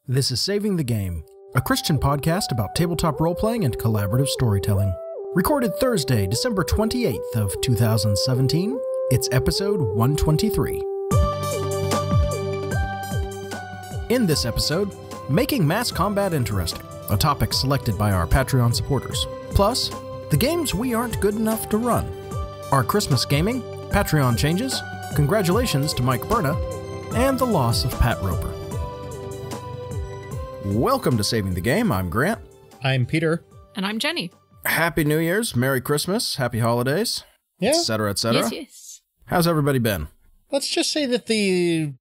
This is Saving the Game, a Christian podcast about tabletop role-playing and collaborative storytelling. Recorded Thursday, December 28th of 2017, it's episode 123. In this episode, making mass combat interesting, a topic selected by our Patreon supporters. Plus, the games we aren't good enough to run. Our Christmas gaming, Patreon changes, congratulations to Mike Berna, and the loss of Pat Roper. Welcome to Saving the Game. I'm Grant. I'm Peter. And I'm Jenny. Happy New Year's, Merry Christmas, Happy Holidays, etc., etc. Yes, yes. How's everybody been? Let's just say that the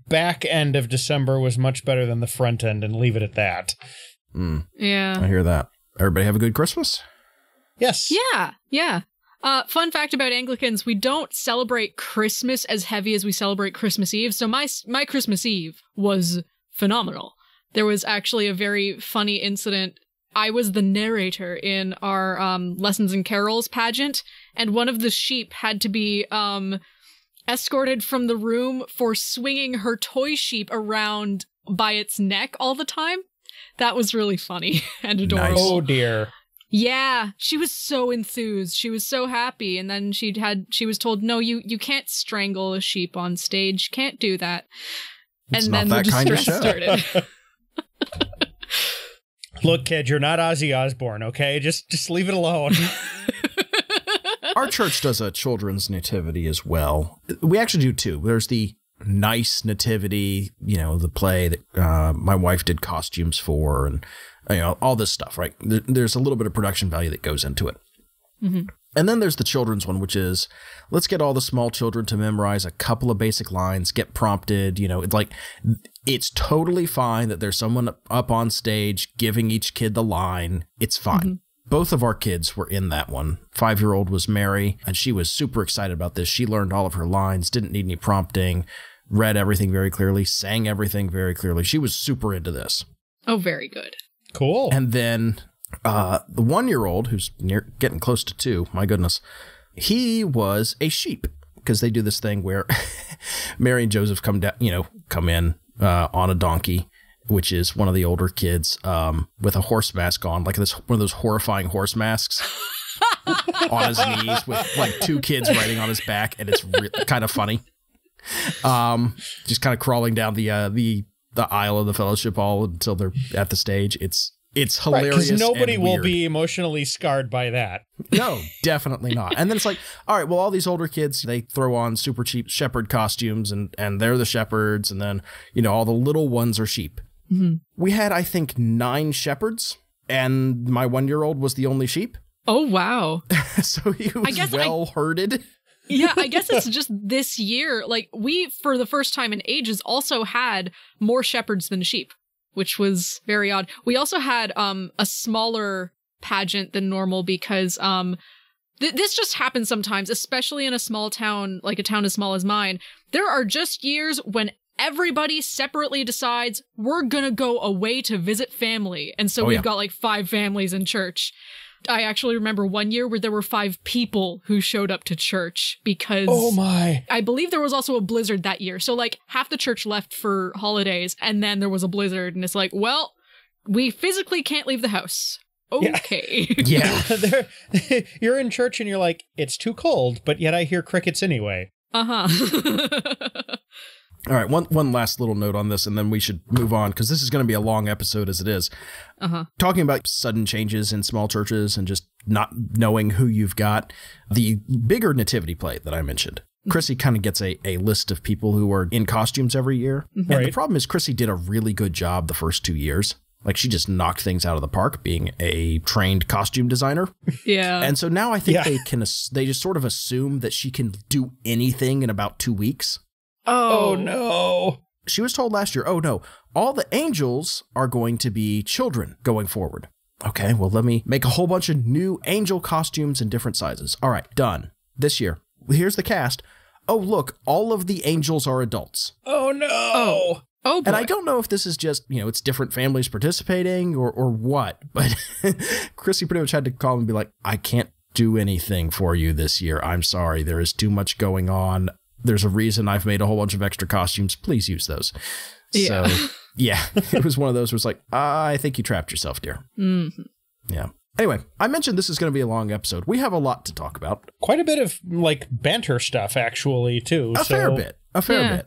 back end of December was much better than the front end and leave it at that. Yeah. I hear that. Everybody have a good Christmas? Yes. Yeah. Fun fact about Anglicans, we don't celebrate Christmas as heavy as we celebrate Christmas Eve. So my Christmas Eve was phenomenal. There was actually a very funny incident. I was the narrator in our Lessons and Carols pageant, and one of the sheep had to be escorted from the room for swinging her toy sheep around by its neck all the time. That was really funny and adorable. Nice. Oh, dear. Yeah, she was so enthused. She was so happy. And then she was told, no, you can't strangle a sheep on stage. Can't do that. It's and not then that the kind of distress show. started. Look, kid, you're not Ozzy Osbourne, okay? Just leave it alone. Our church does a children's nativity as well. We actually do too. There's the nice nativity, the play that my wife did costumes for, and all this stuff, right? There's a little bit of production value that goes into it. Mm-hmm. And then there's the children's one, which is, let's get all the small children to memorize a couple of basic lines, get prompted, it's totally fine that there's someone up on stage giving each kid the line. It's fine. Mm-hmm. Both of our kids were in that one. 5-year-old was Mary, and she was super excited about this. She learned all of her lines, didn't need any prompting, read everything very clearly, sang everything very clearly. She was super into this. Oh, very good. Cool. And then the 1-year-old, who's getting close to 2, my goodness, he was a sheep, because they do this thing where Mary and Joseph come in on a donkey, which is one of the older kids with a horse mask on, like one of those horrifying horse masks on his knees with like 2 kids riding on his back, and it's kind of funny. Just kind of crawling down the aisle of the fellowship hall until they're at the stage. It's hilarious. Because nobody and will weird. be emotionally scarred by that. No, definitely not. And then it's like, all right, well, all these older kids, they throw on super cheap shepherd costumes, and they're the shepherds, and then, all the little ones are sheep. Mm-hmm. We had, I think, 9 shepherds, and my 1-year-old was the only sheep. Oh, wow. So he was herded. Yeah, I guess it's just this year. Like, we, for the first time in ages, also had more shepherds than sheep, which was very odd. We also had a smaller pageant than normal because this just happens sometimes, especially in a small town, like a town as small as mine. There are just years when everybody separately decides we're gonna go away to visit family. And so we've got like 5 families in church. I actually remember one year where there were 5 people who showed up to church because oh my, I believe there was also a blizzard that year. So like half the church left for holidays, and then there was a blizzard, and it's like, well, we physically can't leave the house. Okay. Yeah. You're in church and you're like, it's too cold, but yet I hear crickets anyway. Uh-huh. All right, one last little note on this, and then we should move on, because this is going to be a long episode as it is. Uh-huh. Talking about sudden changes in small churches and just not knowing who you've got. The bigger nativity play that I mentioned, Chrissy kind of gets a list of people who are in costumes every year. Mm-hmm. And the problem is Chrissy did a really good job the first 2 years. Like, she just knocked things out of the park being a trained costume designer. Yeah. And so now I think they just sort of assume that she can do anything in about 2 weeks. Oh, no. She was told last year, oh, no, all the angels are going to be children going forward. Okay, well, let me make a whole bunch of new angel costumes in different sizes. All right, done. This year, here's the cast. Oh, look, all of the angels are adults. Oh, no. Oh, boy. And I don't know if this is just, it's different families participating or what, but Chrissy pretty much had to call and be like, I can't do anything for you this year. I'm sorry. There is too much going on. There's a reason I've made a whole bunch of extra costumes. Please use those. Yeah. So Yeah, it was one of those where it's like, I think you trapped yourself, dear. Mm-hmm. Yeah. Anyway, I mentioned this is going to be a long episode. We have a lot to talk about. Quite a bit of like banter stuff, actually, too. A fair bit.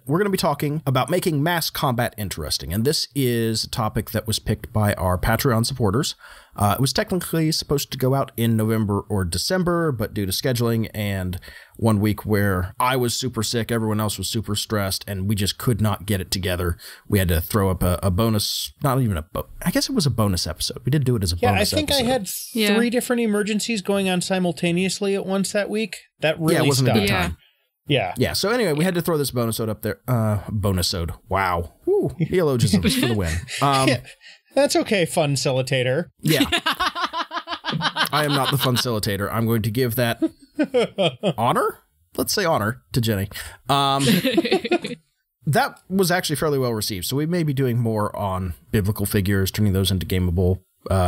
We're going to be talking about making mass combat interesting. And this is a topic that was picked by our Patreon supporters. It was technically supposed to go out in November or December, but due to scheduling and 1 week where I was super sick, everyone else was super stressed, and we just could not get it together, we had to throw up a bonus, not even I guess it was a bonus episode. We did do it as a bonus episode. I think I had 3 different emergencies going on simultaneously at once that week. That really it wasn't a good stuck. time. Yeah. So anyway, we had to throw this bonus-ode up there. Bonus-ode. Wow. Woo. Neologisms for the win. That's okay, Funcilitator. Yeah. I am not the Funcilitator. I'm going to give that honor? Let's say honor to Jenny. That was actually fairly well received. So we may be doing more on biblical figures, turning those into gameable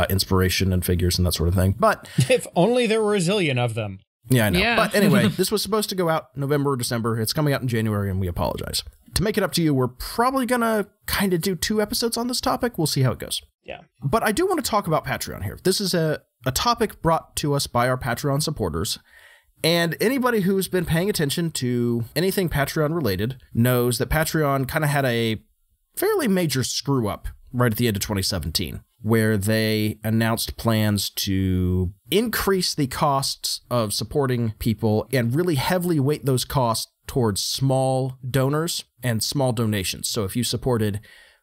inspiration and figures and that sort of thing. But if only there were a zillion of them. Yeah, I know. Yeah. But anyway, this was supposed to go out November or December. It's coming out in January, and we apologize. To make it up to you, we're probably going to kind of do 2 episodes on this topic. We'll see how it goes. Yeah. But I do want to talk about Patreon here. This is a topic brought to us by our Patreon supporters. And anybody who's been paying attention to anything Patreon related knows that Patreon kind of had a fairly major screw up right at the end of 2017, where they announced plans to increase the costs of supporting people and really heavily weight those costs towards small donors and small donations. So if you supported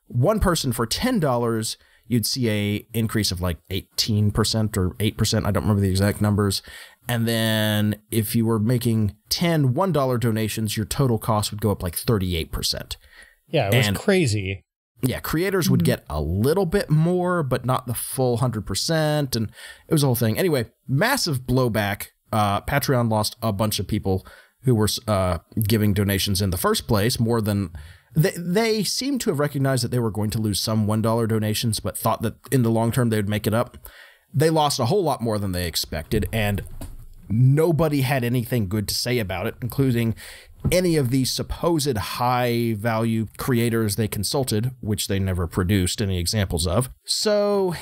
one person for $10, you'd see a increase of like 18% or 8%. I don't remember the exact numbers. And then if you were making 10 $1 donations, your total cost would go up like 38%. Yeah, it was crazy. Yeah, creators would get a little bit more, but not the full 100%. And it was a whole thing. Anyway, massive blowback. Patreon lost a bunch of people who were giving donations in the first place, more than... They seem to have recognized that they were going to lose some $1 donations, but thought that in the long term they would make it up. They lost a whole lot more than they expected, and nobody had anything good to say about it, including any of these supposed high-value creators they consulted, which they never produced any examples of. So,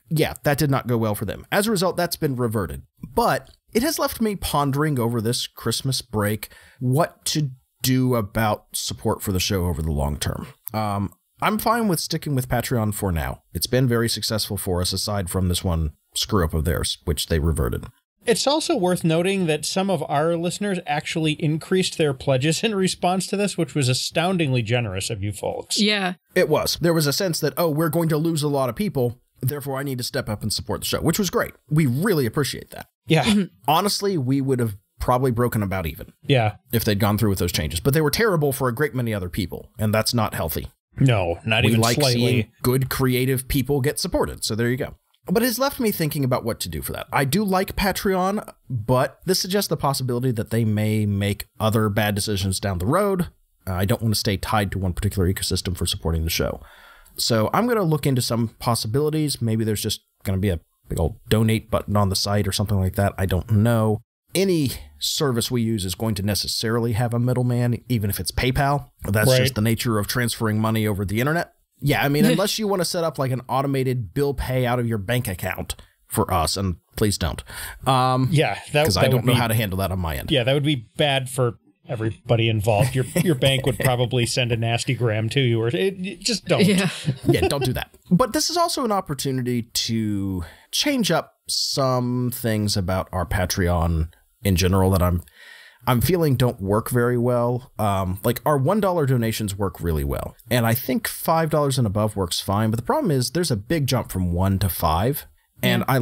yeah, that did not go well for them. As a result, that's been reverted. But it has left me pondering over this Christmas break what to do about support for the show over the long term. I'm fine with sticking with Patreon for now. It's been very successful for us, aside from this one screw-up of theirs, which they reverted. It's also worth noting that some of our listeners actually increased their pledges in response to this, which was astoundingly generous of you folks. Yeah. It was. There was a sense that, oh, we're going to lose a lot of people, therefore I need to step up and support the show, which was great. We really appreciate that. Yeah. Honestly, we would have probably broken about even. Yeah. If they'd gone through with those changes. But they were terrible for a great many other people, and that's not healthy. No, not even slightly. We like seeing good, creative people get supported, so there you go. But it has left me thinking about what to do for that. I do like Patreon, but this suggests the possibility that they may make other bad decisions down the road. I don't want to stay tied to one particular ecosystem for supporting the show. So I'm going to look into some possibilities. Maybe there's just going to be a big old donate button on the site or something like that. I don't know. Any service we use is going to necessarily have a middleman, even if it's PayPal. That's just the nature of transferring money over the internet. Yeah, I mean, unless you want to set up like an automated bill pay out of your bank account for us, and please don't. Yeah, because I don't know how to handle that on my end. Yeah, that would be bad for everybody involved. Your bank would probably send a nasty gram to you, or just don't. Yeah, don't do that. But this is also an opportunity to change up some things about our Patreon in general that I'm feeling don't work very well. Like our $1 donations work really well. And I think $5 and above works fine. But the problem is there's a big jump from 1 to 5. And I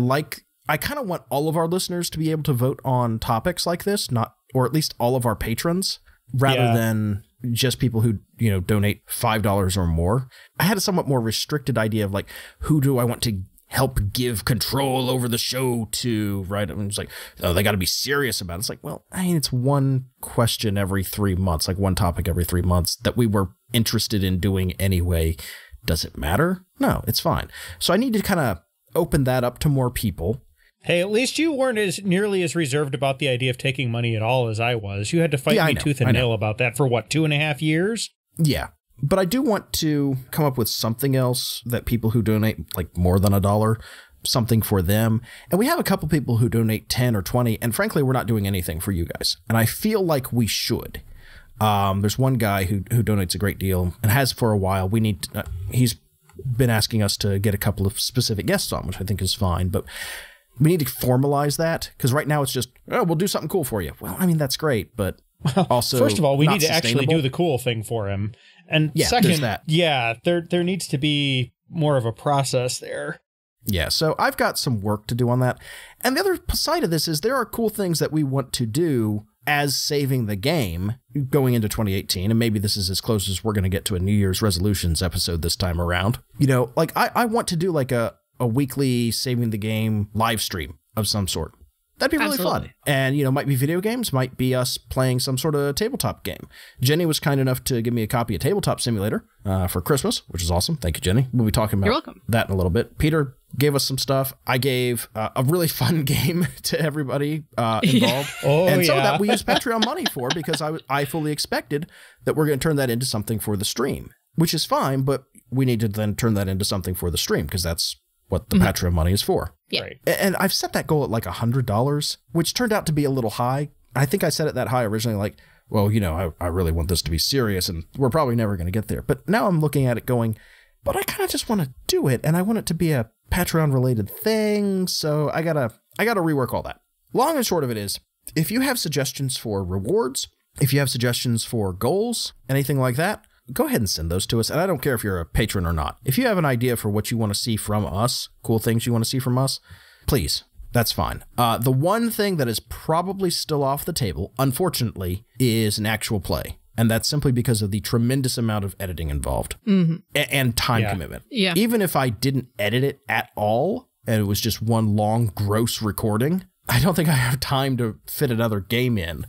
kind of want all of our listeners to be able to vote on topics like this, or at least all of our patrons, rather than just people who, donate $5 or more. I had a somewhat more restricted idea of like, who do I want to help give control over the show to, right? And it's like, oh, they got to be serious about it. It's like, well, I mean, it's one question every 3 months, like one topic every 3 months that we were interested in doing anyway. Does it matter? No, it's fine. So I need to kind of open that up to more people. Hey, at least you weren't nearly as reserved about the idea of taking money at all as I was. You had to fight me tooth and nail about that for what, 2.5 years? Yeah. But I do want to come up with something else that people who donate like more than $1, something for them. And we have a couple people who donate 10 or 20, and frankly, we're not doing anything for you guys. And I feel like we should. There's one guy who donates a great deal and has for a while. We need he's been asking us to get a couple of specific guests on, which I think is fine, but we need to formalize that, because right now it's just, oh, we'll do something cool for you. Well, I mean, that's great, but also, first of all, we need to actually do the cool thing for him. And second, there needs to be more of a process there. Yeah, so I've got some work to do on that. And the other side of this is there are cool things that we want to do as saving the game going into 2018. And maybe this is as close as we're going to get to a New Year's resolutions episode this time around. You know, like I want to do like a weekly saving the game live stream of some sort. That'd be really fun. And, you know, might be video games, might be us playing some sort of tabletop game. Jenny was kind enough to give me a copy of Tabletop Simulator for Christmas, which is awesome. Thank you, Jenny. We'll be talking about that in a little bit. Peter gave us some stuff. I gave a really fun game to everybody involved. Some of that we use Patreon money for, because I fully expected that we're going to turn that into something for the stream, which is fine, but we need to then turn that into something for the stream, because that's what the Patreon money is for. Yeah. Right. And I've set that goal at like $100, which turned out to be a little high. I think I set it that high originally, like, well, you know, I really want this to be serious, and we're probably never going to get there. But now I'm looking at it going, but I kind of just want to do it, and I want it to be a Patreon-related thing, so I gotta rework all that. Long and short of it is, if you have suggestions for rewards, if you have suggestions for goals, anything like that, go ahead and send those to us. And I don't care if you're a patron or not. If you have an idea for what you want to see from us, cool things you want to see from us, please, that's fine. The one thing that is probably still off the table, unfortunately, is an actual play. And that's simply because of the tremendous amount of editing involved and time commitment. Yeah. Even if I didn't edit it at all, and it was just one long, gross recording, I don't think I have time to fit another game in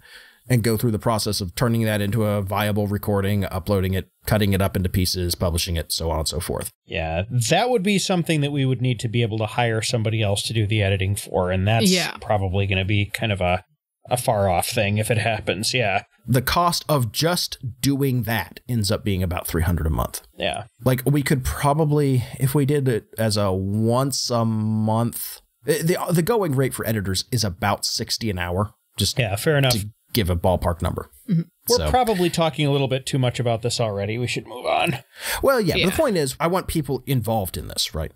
and go through the process of turning that into a viable recording, uploading it, cutting it up into pieces, publishing it, so on and so forth. Yeah, that would be something that we would need to be able to hire somebody else to do the editing for, and that's probably going to be kind of a far-off thing if it happens, The cost of just doing that ends up being about $300 a month. Yeah. Like, we could probably, if we did it as a once a month, the going rate for editors is about $60 an hour. Just fair enough. To give a ballpark number. We're probably talking a little bit too much about this already. We should move on. Well, but the point is, I want people involved in this, right?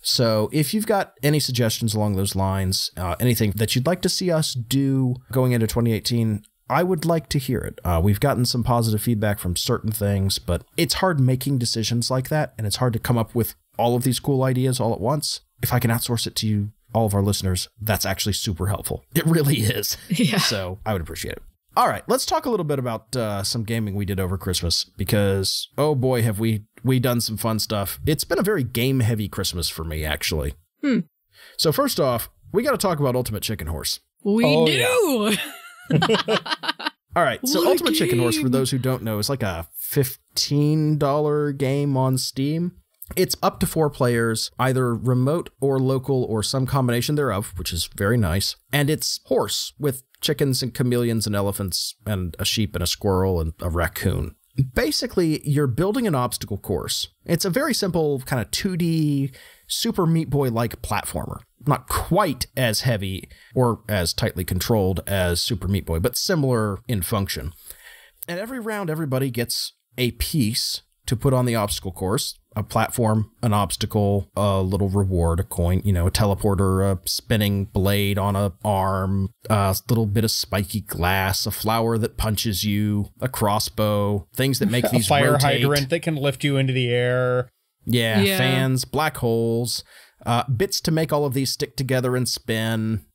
So if you've got any suggestions along those lines, anything that you'd like to see us do going into 2018, I would like to hear it. We've gotten some positive feedback from certain things, but it's hard making decisions like that, and it's hard to come up with all of these cool ideas all at once. If I can outsource it to you, all of our listeners, that's actually super helpful. It really is. Yeah. So I would appreciate it. All right, let's talk a little bit about some gaming we did over Christmas, because, oh boy, have we done some fun stuff. It's been a very game-heavy Christmas for me, actually. So first off, we got to talk about Ultimate Chicken Horse. We do! All right, so Ultimate Chicken Horse, for those who don't know, is like a $15 game on Steam. It's up to 4 players, either remote or local or some combination thereof, which is very nice. And it's horse with chickens and chameleons and elephants and a sheep and a squirrel and a raccoon. Basically, you're building an obstacle course. It's a very simple kind of 2D Super Meat Boy-like platformer. Not quite as heavy or as tightly controlled as Super Meat Boy, but similar in function. And every round, everybody gets a piece to put on the obstacle course. A platform, an obstacle, a little reward, a coin, a teleporter, a spinning blade on an arm, a little bit of spiky glass, a flower that punches you, a crossbow, things that make these fire rotate. hydrant that can lift you into the air. Yeah, fans, black holes, bits to make all of these stick together and spin,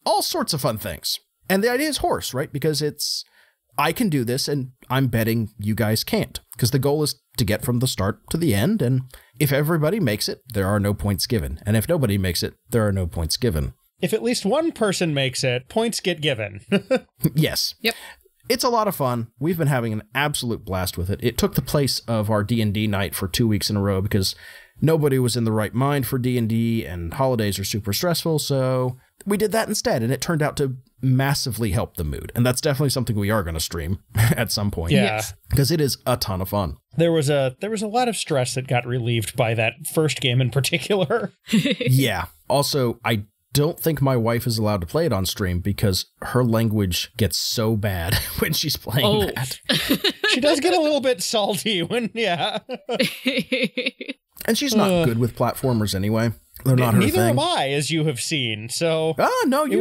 all sorts of fun things. And the idea is horse, right? Because I can do this, and I'm betting you guys can't, because the goal is to get from the start to the end, and if everybody makes it, there are no points given, and if nobody makes it, there are no points given. If at least one person makes it, points get given. Yes. Yep. It's a lot of fun. We've been having an absolute blast with it. It took the place of our D&D night for 2 weeks in a row, because nobody was in the right mind for D&D, and holidays are super stressful, so we did that instead, and it turned out to massively help the mood. And that's definitely something we are going to stream at some point. Yeah. Because it is a ton of fun. There was a lot of stress that got relieved by that first game in particular. Yeah. Also, I don't think my wife is allowed to play it on stream because her language gets so bad when she's playing that. She does get a little bit salty when, yeah. And she's not good with platformers anyway. They're not her Neither thing. am I, as you have seen. So no, you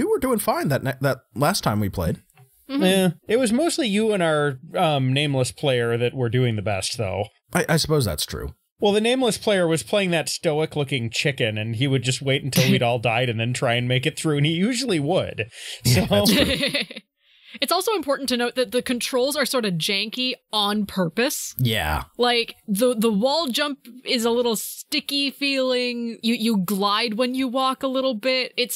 were doing fine that last time we played. Yeah, it was mostly you and our nameless player that were doing the best, though. I suppose that's true. Well, the nameless player was playing that stoic-looking chicken, and he would just wait until we'd all died and then try and make it through, and he usually would. So. Yeah, that's true. It's also important to note that the controls are sort of janky on purpose. Yeah. Like, the wall jump is a little sticky feeling. You glide when you walk a little bit. It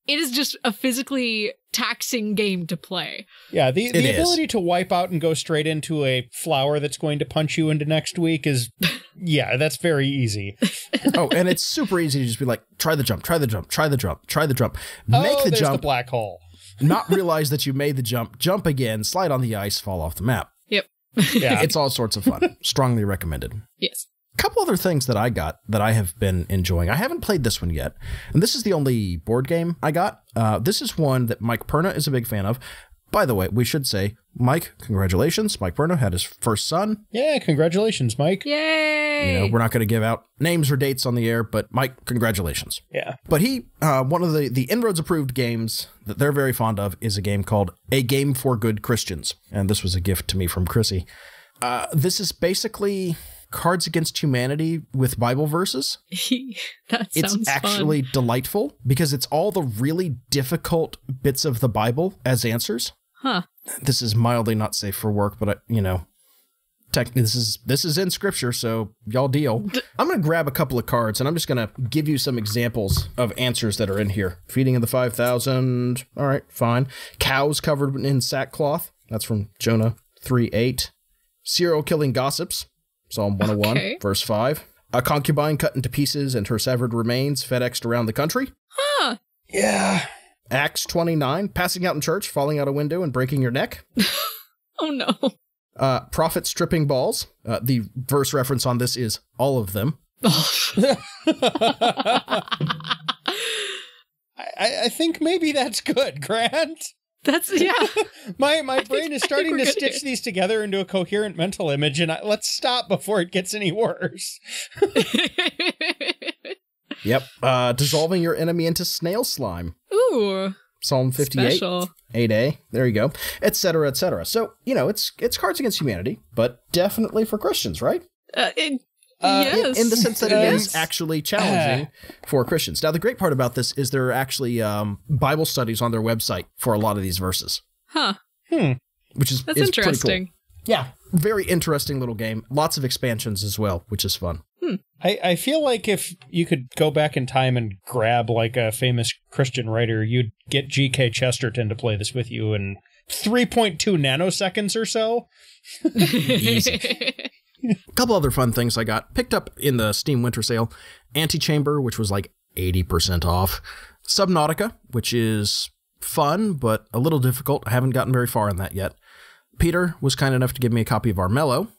is just a physically taxing game to play. Yeah, the ability to wipe out and go straight into a flower that's going to punch you into next week is, yeah, that's very easy. Oh, and it's super easy to just be like, try the jump, try the jump, try the jump, try the jump. Make the there's jump. The black hole. Not realize that you made the jump again, slide on the ice, fall off the map. Yep. Yeah. It's all sorts of fun. Strongly recommended. Yes. A couple other things that I got that I have been enjoying. I haven't played this one yet, and this is the only board game I got. This is one that Mike Perna is a big fan of. By the way, we should say, Mike, congratulations. Mike Perna had his first son. Yeah, congratulations, Mike. Yay! You know, we're not going to give out names or dates on the air, but Mike, congratulations. Yeah. But one of the Inroads approved games that they're very fond of is a game called A Game for Good Christians. And this was a gift to me from Chrissy. This is basically Cards Against Humanity with Bible verses. That sounds It's actually delightful because it's all the really difficult bits of the Bible as answers. Huh. This is mildly not safe for work, but this is in scripture, so y'all deal. I'm going to grab a couple of cards, and I'm just going to give you some examples of answers that are in here. Feeding of the 5,000. All right, fine. Cows covered in sackcloth. That's from Jonah 3:8. Serial killing gossips. Psalm 101, verse 5. A concubine cut into pieces and her severed remains FedExed around the country. Huh. Yeah. Acts 29, passing out in church, falling out a window and breaking your neck. Oh, no. Prophet stripping balls. The verse reference on this is all of them. I think maybe that's good, Grant. That's, yeah. My brain is starting to stitch these together into a coherent mental image, and let's stop before it gets any worse. Yep. Dissolving your enemy into snail slime. Ooh. Psalm 58. Special. 8a. There you go. Etc., etc. So, it's Cards Against Humanity, but definitely for Christians, right? Yes. In the sense that it is actually challenging for Christians. Now, the great part about this is there are actually Bible studies on their website for a lot of these verses. Huh. Which is That's interesting. interesting. Cool. Yeah. Very interesting little game. Lots of expansions as well, which is fun. I feel like if you could go back in time and grab like a famous Christian writer, you'd get G.K. Chesterton to play this with you in 3.2 nanoseconds or so. Easy. A couple other fun things I got. Picked up in the Steam Winter Sale. Antichamber, which was like 80% off. Subnautica, which is fun, but a little difficult. I haven't gotten very far in that yet. Peter was kind enough to give me a copy of Armello.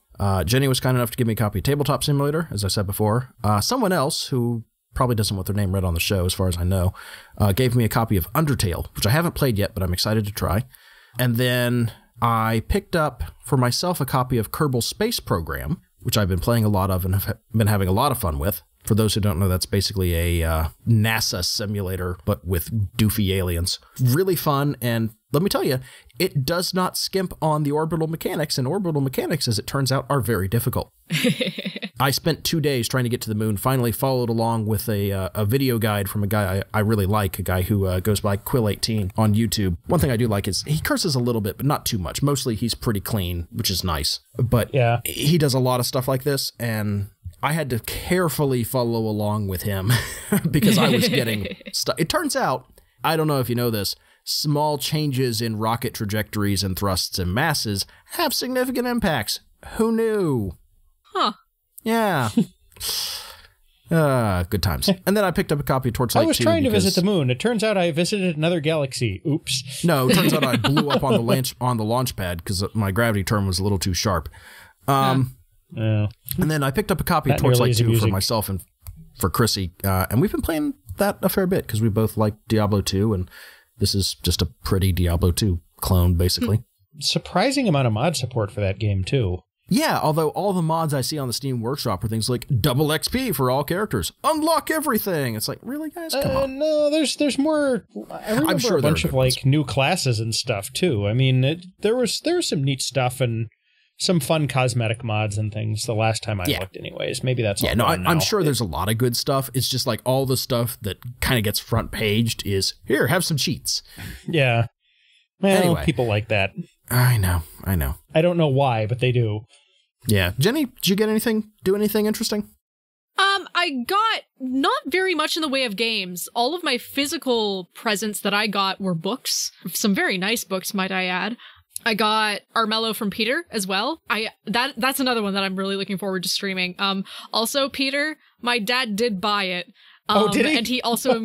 Jenny was kind enough to give me a copy of Tabletop Simulator, as I said before. Someone else, who probably doesn't want their name read on the show, as far as I know, gave me a copy of Undertale, which I haven't played yet, but I'm excited to try. And then I picked up for myself a copy of Kerbal Space Program, which I've been playing a lot of and have been having a lot of fun with. For those who don't know, that's basically a NASA simulator, but with doofy aliens. Really fun, and let me tell you, it does not skimp on the orbital mechanics, and orbital mechanics, as it turns out, are very difficult. I spent 2 days trying to get to the moon, finally followed along with a video guide from a guy I really like, a guy who goes by Quill18 on YouTube. One thing I do like is he curses a little bit, but not too much. Mostly he's pretty clean, which is nice. But yeah, he does a lot of stuff like this, and I had to carefully follow along with him because I was getting stuck. It turns out, I don't know if you know this, small changes in rocket trajectories and thrusts and masses have significant impacts. Who knew? Huh. Yeah. Good times. And then I picked up a copy of Torchlight 2. I was trying to visit the moon. It turns out I visited another galaxy. Oops. No, it turns out I blew up on the launch pad because my gravity term was a little too sharp. And then I picked up a copy of Torchlight 2 for myself and for Chrissy. And we've been playing that a fair bit because we both like Diablo 2, and this is just a pretty Diablo 2 clone, basically. Surprising amount of mod support for that game, too. Yeah, although all the mods I see on the Steam Workshop are things like double XP for all characters, unlock everything. It's like, really, guys? Come on. No, there's more. I remember I'm sure a bunch of like new classes and stuff too. I mean, there was some neat stuff and some fun cosmetic mods and things. The last time I looked, anyways. Maybe that's all. I'm sure there's a lot of good stuff. It's just like all the stuff that kind of gets front paged is here. Have some cheats. Yeah. Well, anyway, people like that. I know. I don't know why, but they do. Yeah. Jenny, did you get anything? Do anything interesting? I got not very much in the way of games. All of my physical presents that I got were books. Some very nice books, might I add. I got Armello from Peter as well. That's another one that I'm really looking forward to streaming. Also, Peter, my dad did buy it. Did he? And he also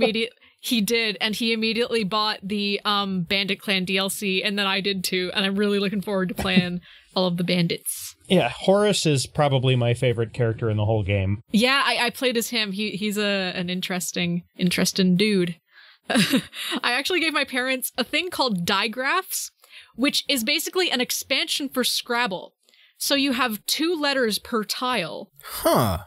He did, and he immediately bought the Bandit Clan DLC, and then I did too, and I'm really looking forward to playing all of the bandits. Yeah, Horus is probably my favorite character in the whole game. Yeah, I played as him. He's an interesting dude. I actually gave my parents a thing called digraphs, which is basically an expansion for Scrabble. So you have 2 letters per tile. Huh.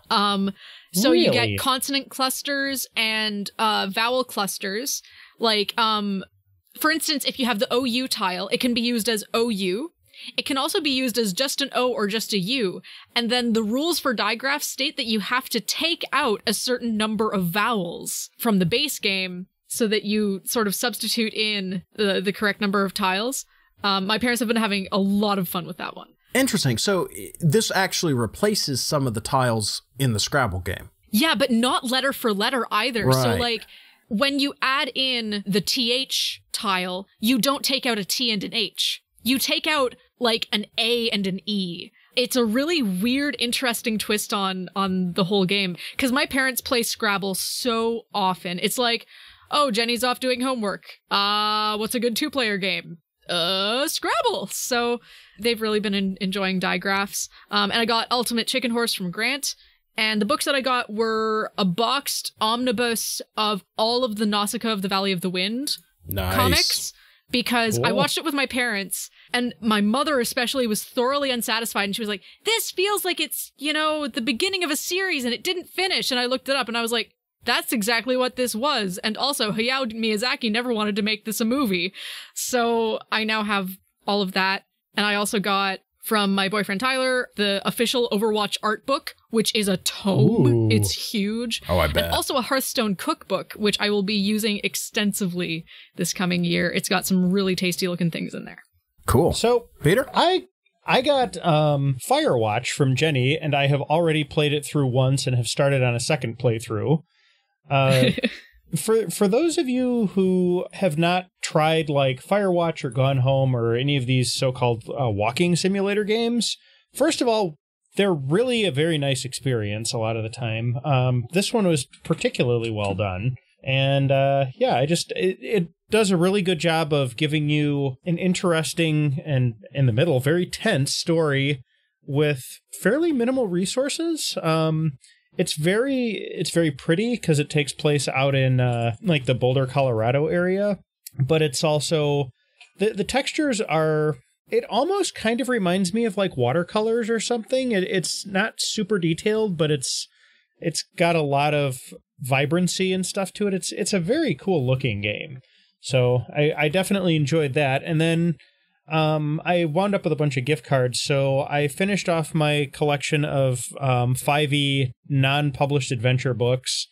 So really? You get consonant clusters and vowel clusters. Like, for instance, if you have the OU tile, it can be used as OU. It can also be used as just an O or just a U. And then the rules for digraphs state that you have to take out a certain number of vowels from the base game so that you sort of substitute in the correct number of tiles. My parents have been having a lot of fun with that one. Interesting. So this actually replaces some of the tiles in the Scrabble game. Yeah, but not letter for letter either. Right. So like when you add in the TH tile, you don't take out a T and an H. You take out like an A and an E. It's a really weird, interesting twist on the whole game. Because my parents play Scrabble so often. It's like, oh, Jenny's off doing homework. What's a good 2-player game? Scrabble. So they've really been enjoying digraphs. And I got Ultimate Chicken Horse from Grant. And the books that I got were a boxed omnibus of all of the Nausicaa of the Valley of the Wind comics. Because I watched it with my parents, and my mother especially was thoroughly unsatisfied, and she was like, this feels like it's, the beginning of a series and it didn't finish. And I looked it up and I was like, that's exactly what this was. And also, Hayao Miyazaki never wanted to make this a movie. So I now have all of that. And I also got from my boyfriend Tyler the official Overwatch art book, which is a tome. Ooh. It's huge. Oh, I bet. And also a Hearthstone cookbook, which I will be using extensively this coming year. It's got some really tasty looking things in there. Cool. So, Peter? I got Firewatch from Jenny, and I have already played it through once and have started on a second playthrough. For those of you who have not tried like Firewatch or Gone Home or any of these so-called walking simulator games, first of all, they're really a very nice experience a lot of the time. This one was particularly well done. And it does a really good job of giving you an interesting and, in the middle, very tense story with fairly minimal resources. It's very pretty because it takes place out in like the Boulder, Colorado area, but it's also the textures are. It almost kind of reminds me of like watercolors or something. It's not super detailed, but it's got a lot of vibrancy and stuff to it. It's a very cool looking game. So I definitely enjoyed that. And then I wound up with a bunch of gift cards. So I finished off my collection of 5e non-published adventure books.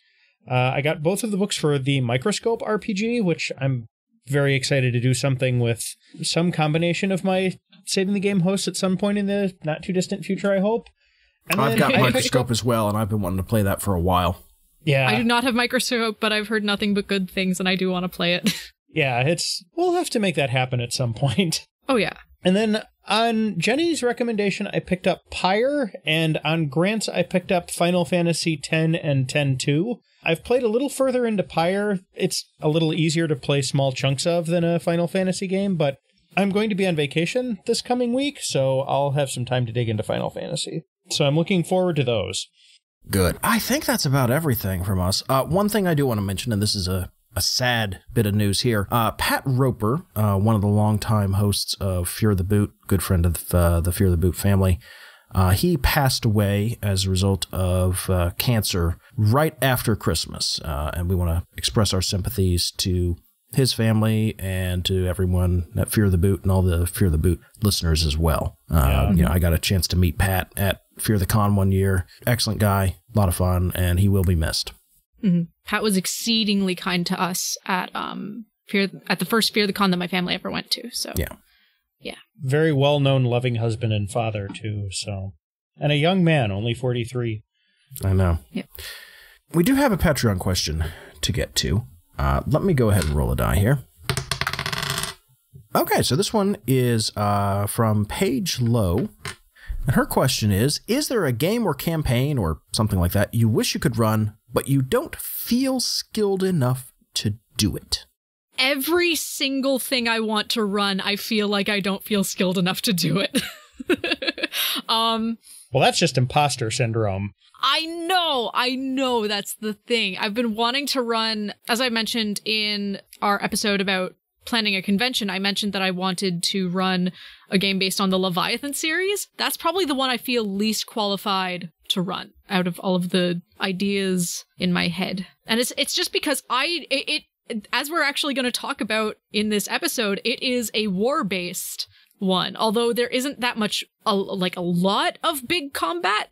I got both of the books for the Microscope RPG, which I'm very excited to do something with some combination of my Saving the Game hosts at some point in the not too distant future, I hope. And I've got Microscope as well, and I've been wanting to play that for a while. Yeah. I do not have Microscope, but I've heard nothing but good things, and I do want to play it. Yeah, we'll have to make that happen at some point. Oh, yeah. And then On Jenny's recommendation, I picked up Pyre, and on Grant's, I picked up Final Fantasy X and X-2. I've played a little further into Pyre. It's a little easier to play small chunks of than a Final Fantasy game, but I'm going to be on vacation this coming week, so I'll have some time to dig into Final Fantasy. So I'm looking forward to those. Good. I think that's about everything from us. One thing I do want to mention, and this is a sad bit of news here. Pat Roper, one of the longtime hosts of Fear the Boot, good friend of the Fear the Boot family, he passed away as a result of cancer right after Christmas. And we want to express our sympathies to his family and to everyone at Fear the Boot and all the Fear the Boot listeners as well. I got a chance to meet Pat at Fear the Con one year. Excellent guy, a lot of fun, and he will be missed. Mm-hmm. Pat was exceedingly kind to us at the first Fear the Con that my family ever went to. So yeah. Very well-known, loving husband and father too. So, and a young man, only 43. I know. Yeah. We do have a Patreon question to get to. Let me go ahead and roll a die here. Okay, so this one is from Paige Lowe. And her question is there a game or campaign or something like that you wish you could run, but you don't feel skilled enough to do it? Every single thing I want to run, I feel like I don't feel skilled enough to do it. Well, that's just imposter syndrome. I know, that's the thing. I've been wanting to run, as I mentioned in our episode about planning a convention, I mentioned that I wanted to run a game based on the Leviathan series. That's probably the one I feel least qualified to run out of all of the ideas in my head. And it's just because as we're actually going to talk about in this episode, it is a war-based one. Although there isn't that much, a lot of big combat,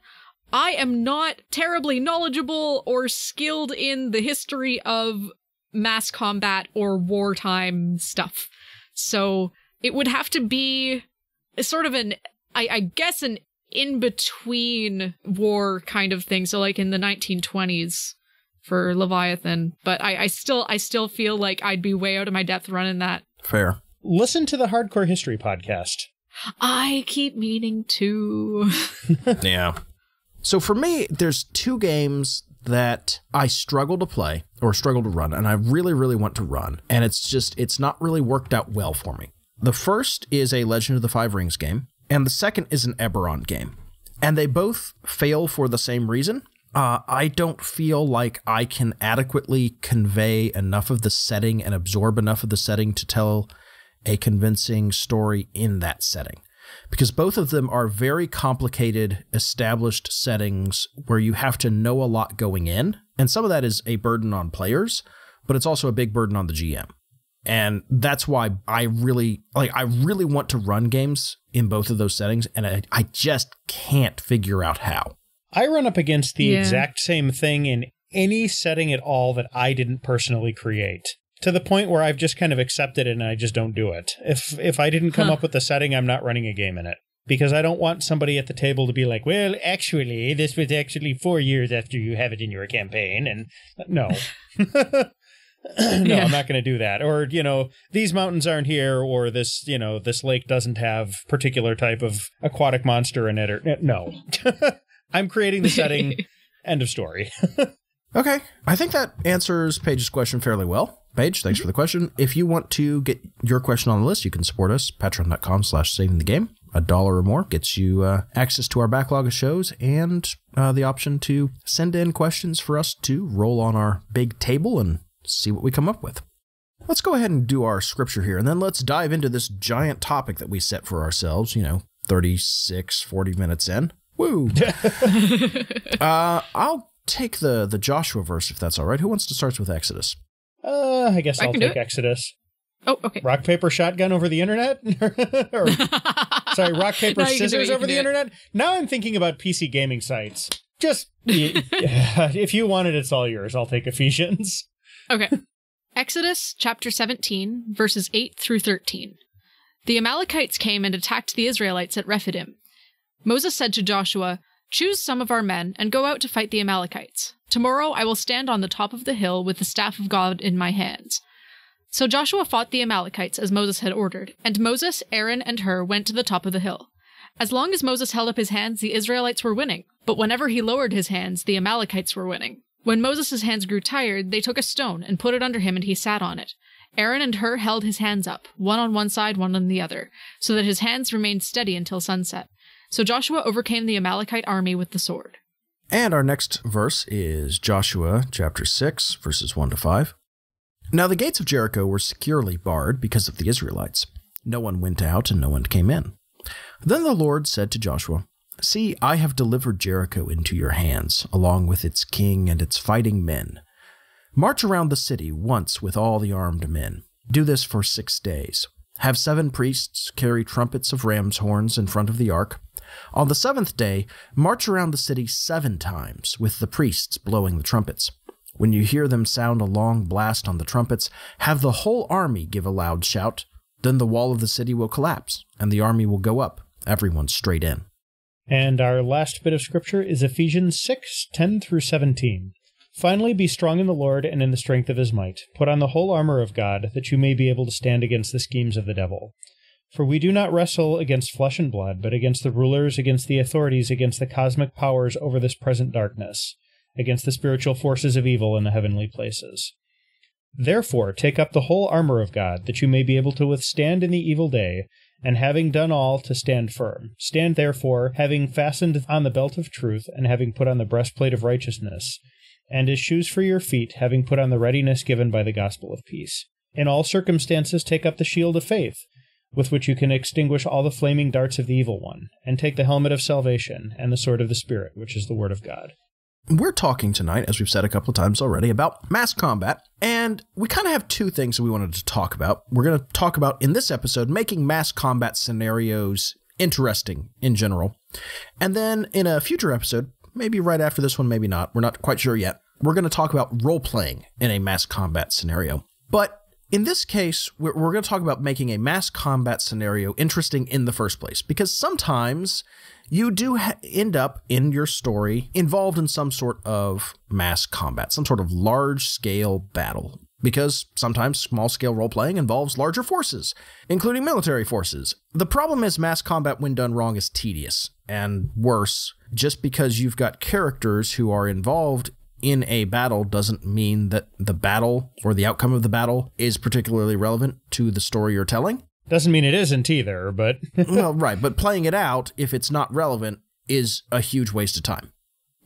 I am not terribly knowledgeable or skilled in the history of mass combat or wartime stuff. So it would have to be sort of an in-between war kind of thing. So like in the 1920s for Leviathan. But I still feel like I'd be way out of my depth running that. Fair. Listen to the Hardcore History podcast. I keep meaning to. Yeah. So for me, there's two games that I struggle to play or struggle to run, and I really, really want to run. And it's not really worked out well for me. The first is a Legend of the Five Rings game, and the second is an Eberron game. And they both fail for the same reason. I don't feel like I can adequately convey enough of the setting and absorb enough of the setting to tell a convincing story in that setting. Because both of them are very complicated, established settings where you have to know a lot going in. And some of that is a burden on players, but it's also a big burden on the GM. And that's why I really want to run games in both of those settings, and I just can't figure out how. I run up against the exact same thing in any setting at all that I didn't personally create, to the point where I've just kind of accepted it and I just don't do it. If I didn't come up with the setting, I'm not running a game in it. Because I don't want somebody at the table to be like, well, actually, this was actually 4 years after you have it in your campaign. And no. I'm not going to do that. Or, these mountains aren't here, or this, this lake doesn't have particular type of aquatic monster in it. Or, no. I'm creating the setting. End of story. Okay. I think that answers Paige's question fairly well. Paige, thanks for the question. If you want to get your question on the list, you can support us, patreon.com/savingthegame. $1 or more gets you access to our backlog of shows and the option to send in questions for us to roll on our big table and see what we come up with. Let's go ahead and do our scripture here, and then let's dive into this giant topic that we set for ourselves, 40 minutes in. Woo! I'll take the Joshua verse, if that's all right. Who wants to start with Exodus? I guess I'll take Exodus. Oh, okay. Rock, paper, shotgun over the internet? Or, sorry, rock, paper, scissors over the internet? Now I'm thinking about PC gaming sites. Just, if you want it, it's all yours. I'll take Ephesians. Okay. Exodus chapter 17, verses 8 through 13. The Amalekites came and attacked the Israelites at Rephidim. Moses said to Joshua, "Choose some of our men and go out to fight the Amalekites. Tomorrow I will stand on the top of the hill with the staff of God in my hands." So Joshua fought the Amalekites as Moses had ordered, and Moses, Aaron, and Hur went to the top of the hill. As long as Moses held up his hands, the Israelites were winning, but whenever he lowered his hands, the Amalekites were winning. When Moses' hands grew tired, they took a stone and put it under him, and he sat on it. Aaron and Hur held his hands up, one on one side, one on the other, so that his hands remained steady until sunset. So Joshua overcame the Amalekite army with the sword. And our next verse is Joshua chapter 6, verses 1 to 5. Now the gates of Jericho were securely barred because of the Israelites. No one went out and no one came in. Then the Lord said to Joshua, "See, I have delivered Jericho into your hands, along with its king and its fighting men. March around the city once with all the armed men. Do this for 6 days. Have 7 priests carry trumpets of ram's horns in front of the ark. On the 7th day, march around the city 7 times, with the priests blowing the trumpets. When you hear them sound a long blast on the trumpets, have the whole army give a loud shout. Then the wall of the city will collapse, and the army will go up, everyone straight in." And our last bit of scripture is Ephesians 6, 10 through 17. "Finally, be strong in the Lord and in the strength of his might. Put on the whole armor of God, that you may be able to stand against the schemes of the devil. For we do not wrestle against flesh and blood, but against the rulers, against the authorities, against the cosmic powers over this present darkness, against the spiritual forces of evil in the heavenly places. Therefore, take up the whole armor of God, that you may be able to withstand in the evil day, and having done all, to stand firm. Stand therefore, having fastened on the belt of truth, and having put on the breastplate of righteousness, and as shoes for your feet, having put on the readiness given by the gospel of peace. In all circumstances take up the shield of faith, with which you can extinguish all the flaming darts of the evil one, and take the helmet of salvation, and the sword of the Spirit, which is the word of God." We're talking tonight, as we've said a couple of times already, about mass combat, and we kind of have 2 things that we wanted to talk about. We're going to talk about, in this episode, making mass combat scenarios interesting in general. And then in a future episode, maybe right after this one, maybe not, we're not quite sure yet, we're going to talk about role-playing in a mass combat scenario. But in this case, we're going to talk about making a mass combat scenario interesting in the first place, because sometimes you do end up in your story involved in some sort of mass combat, some sort of large-scale battle, because sometimes small-scale role-playing involves larger forces, including military forces. The problem is mass combat, when done wrong, is tedious, and worse, just because you've got characters who are involved in a battle doesn't mean that the battle or the outcome of the battle is particularly relevant to the story you're telling. Doesn't mean it isn't either, but... Well, right, but playing it out, if it's not relevant, is a huge waste of time.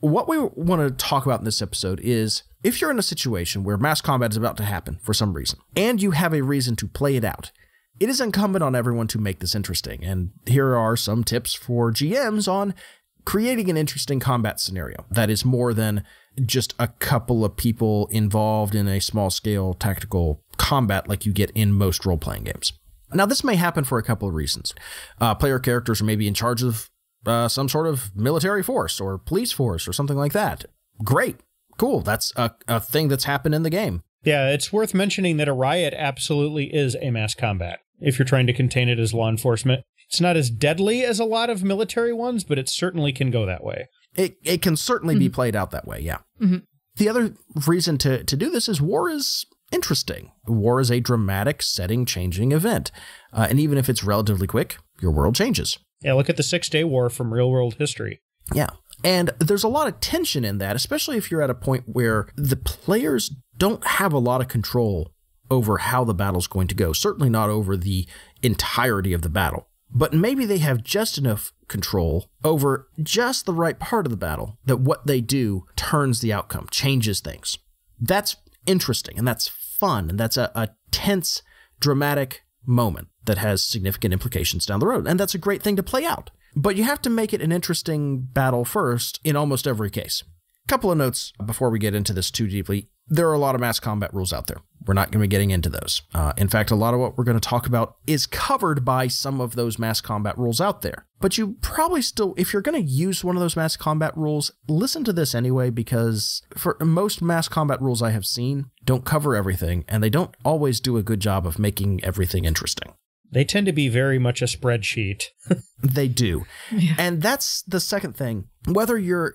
What we want to talk about in this episode is, if you're in a situation where mass combat is about to happen for some reason, and you have a reason to play it out, it is incumbent on everyone to make this interesting. And here are some tips for GMs on creating an interesting combat scenario that is more than just a couple of people involved in a small-scale tactical combat like you get in most role-playing games. Now, this may happen for a couple of reasons. Player characters are maybe in charge of some sort of military force or police force or something like that. Great. Cool. That's a thing that's happened in the game. Yeah, it's worth mentioning that a riot absolutely is a mass combat, if you're trying to contain it as law enforcement. It's not as deadly as a lot of military ones, but it certainly can go that way. It can certainly be played out that way, yeah. Mm-hmm. The other reason to do this is war is interesting. War is a dramatic, setting-changing event. And even if it's relatively quick, your world changes. Yeah, look at the 6-Day War from real-world history. Yeah. And there's a lot of tension in that, especially if you're at a point where the players don't have a lot of control over how the battle's going to go. Certainly not over the entirety of the battle. But maybe they have just enough control over just the right part of the battle that what they do turns the outcome, changes things. That's interesting, and that's fun, and that's a tense, dramatic moment that has significant implications down the road, and that's a great thing to play out. But you have to make it an interesting battle first in almost every case. Couple of notes before we get into this too deeply. There are a lot of mass combat rules out there. We're not going to be getting into those. In fact, a lot of what we're going to talk about is covered by some of those mass combat rules out there. But you probably still, if you're going to use one of those mass combat rules, listen to this anyway, because for most mass combat rules I have seen don't cover everything, and they don't always do a good job of making everything interesting. They tend to be very much a spreadsheet. They do. Yeah. And that's the second thing. Whether you're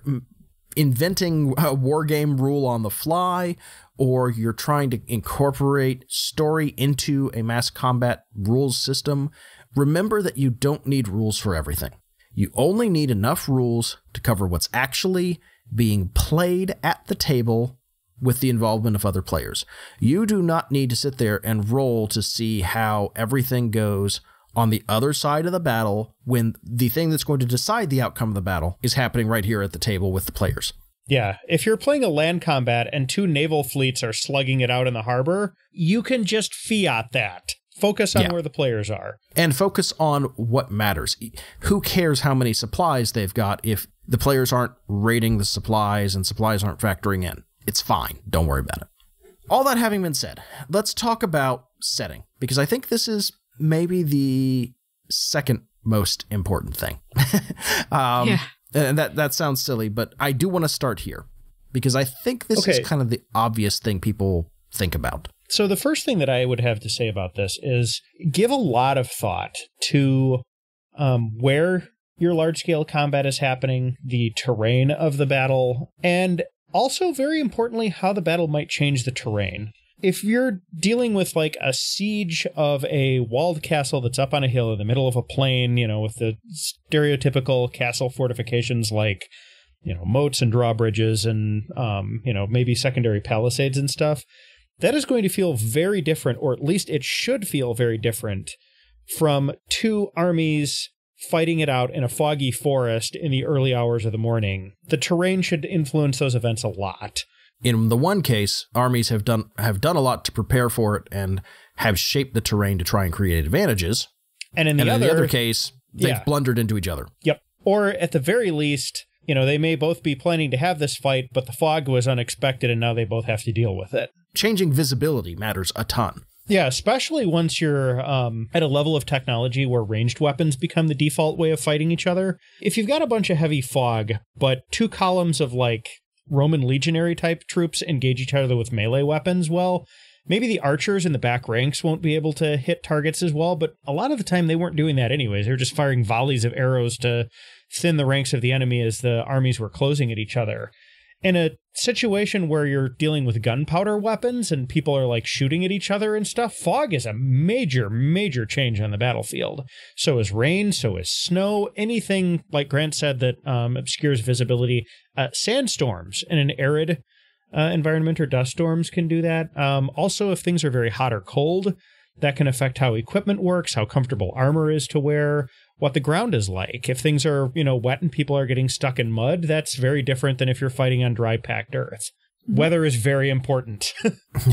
inventing a war game rule on the fly, or you're trying to incorporate story into a mass combat rules system, remember that you don't need rules for everything. You only need enough rules to cover what's actually being played at the table with the involvement of other players. You do not need to sit there and roll to see how everything goes on the other side of the battle when the thing that's going to decide the outcome of the battle is happening right here at the table with the players. Yeah, if you're playing a land combat and 2 naval fleets are slugging it out in the harbor, you can just fiat that. Focus on where the players are. And focus on what matters. Who cares how many supplies they've got if the players aren't rating the supplies and supplies aren't factoring in? It's fine. Don't worry about it. All that having been said, let's talk about setting, because I think this is maybe the second most important thing. And that sounds silly, but I do want to start here because I think this is kind of the obvious thing people think about. So the first thing that I would have to say about this is give a lot of thought to where your large-scale combat is happening, the terrain of the battle, and also, very importantly, how the battle might change the terrain. If you're dealing with like a siege of a walled castle that's up on a hill in the middle of a plain, with the stereotypical castle fortifications like, moats and drawbridges and, maybe secondary palisades and stuff, that is going to feel very different, or at least it should feel very different from 2 armies fighting it out in a foggy forest in the early hours of the morning. The terrain should influence those events a lot. In the one case, armies have done a lot to prepare for it and have shaped the terrain to try and create advantages. And in the other case, they've blundered into each other. Yep. Or at the very least, they may both be planning to have this fight, but the fog was unexpected and now they both have to deal with it. Changing visibility matters a ton. Yeah, especially once you're at a level of technology where ranged weapons become the default way of fighting each other. If you've got a bunch of heavy fog, but 2 columns of like Roman legionary type troops engage each other with melee weapons, well, maybe the archers in the back ranks won't be able to hit targets as well, but a lot of the time they weren't doing that anyways. They were just firing volleys of arrows to thin the ranks of the enemy as the armies were closing at each other. In a situation where you're dealing with gunpowder weapons and people are like shooting at each other and stuff, fog is a major, major change on the battlefield. So is rain, so is snow, anything, like Grant said, that obscures visibility. Sandstorms in an arid environment or dust storms can do that. Also, if things are very hot or cold, that can affect how equipment works, how comfortable armor is to wear, what the ground is like. If things are, wet and people are getting stuck in mud, that's very different than if you're fighting on dry, packed earth. Weather is very important.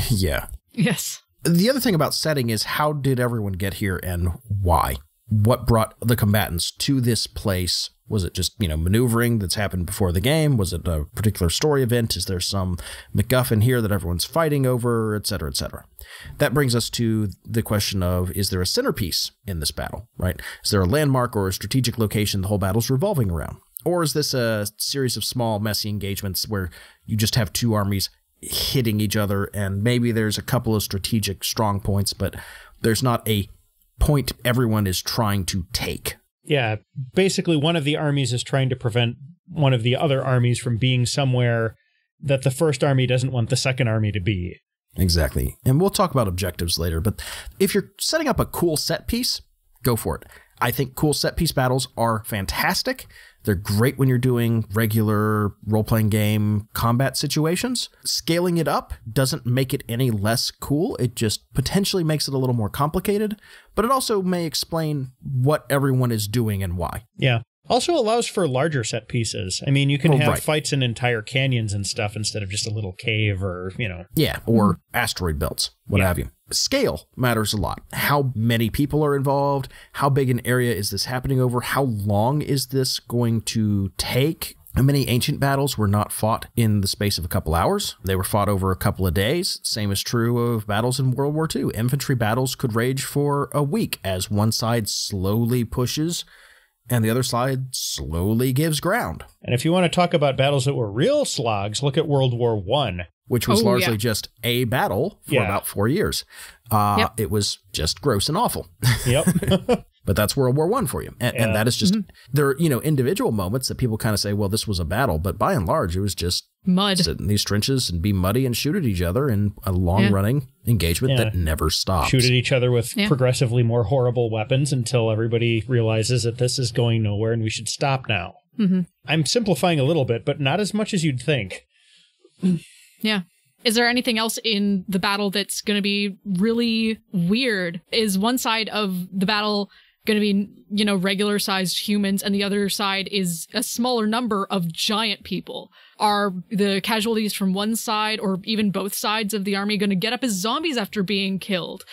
Yeah. Yes. The other thing about setting is how did everyone get here and why? What brought the combatants to this place? Was it just, maneuvering that's happened before the game? Was it a particular story event? Is there some MacGuffin here that everyone's fighting over, et cetera, et cetera? That brings us to the question of, is there a centerpiece in this battle, right? Is there a landmark or a strategic location the whole battle's revolving around? Or is this a series of small, messy engagements where you just have 2 armies hitting each other and maybe there's a couple of strategic strong points, but there's not a point everyone is trying to take? Yeah, basically one of the armies is trying to prevent one of the other armies from being somewhere that the first army doesn't want the second army to be. Exactly. And we'll talk about objectives later, but if you're setting up a cool set piece, go for it. I think cool set piece battles are fantastic. They're great when you're doing regular role-playing game combat situations. Scaling it up doesn't make it any less cool. It just potentially makes it a little more complicated, but it also may explain what everyone is doing and why. Yeah. Also allows for larger set pieces. I mean, you can have fights in entire canyons and stuff instead of just a little cave or, Yeah, or asteroid belts, what have you. Scale matters a lot. How many people are involved? How big an area is this happening over? How long is this going to take? Many ancient battles were not fought in the space of a couple hours. They were fought over a couple of days. Same is true of battles in World War II. Infantry battles could rage for a week as one side slowly pushes and the other side slowly gives ground. And if you want to talk about battles that were real slogs, look at World War I. Which was largely just a battle for about 4 years. It was just gross and awful. Yep. But that's World War I for you. And that is just, there are, individual moments that people kind of say, well, this was a battle. But by and large, it was just mud. Sit in these trenches and be muddy and shoot at each other in a long-running engagement that never stops. Shoot at each other with progressively more horrible weapons until everybody realizes that this is going nowhere and we should stop now. I'm simplifying a little bit, but not as much as you'd think. Yeah. Is there anything else in the battle that's going to be really weird? Is one side of the battle going to be, regular sized humans and the other side is a smaller number of giant people? Are the casualties from one side or even both sides of the army going to get up as zombies after being killed?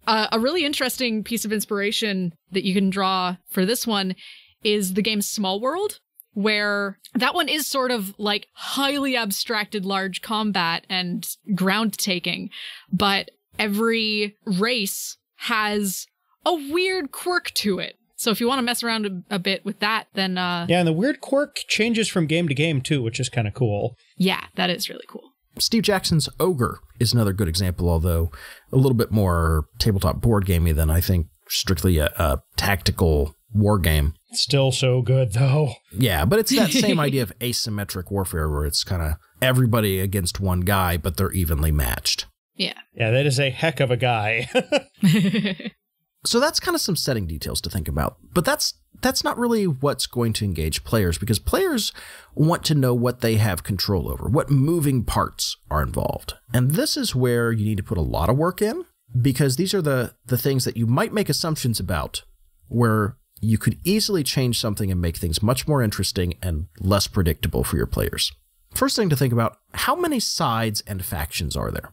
A really interesting piece of inspiration that you can draw for this one is the game Small World, where that one is sort of like highly abstracted large combat and ground taking, but every race has a weird quirk to it. So if you want to mess around a bit with that, then... yeah, and the weird quirk changes from game to game, too, which is kind of cool. Yeah, that is really cool. Steve Jackson's Ogre is another good example, although a little bit more tabletop board gamey than I think strictly a tactical war game. Still so good, though. Yeah, but it's that same idea of asymmetric warfare where it's kind of everybody against one guy, but they're evenly matched. Yeah. Yeah, that is a heck of a guy. So that's kind of some setting details to think about. But that's not really what's going to engage players, because players want to know what they have control over, what moving parts are involved. And this is where you need to put a lot of work in, because these are the things that you might make assumptions about, where you could easily change something and make things much more interesting and less predictable for your players. First thing to think about, how many sides and factions are there?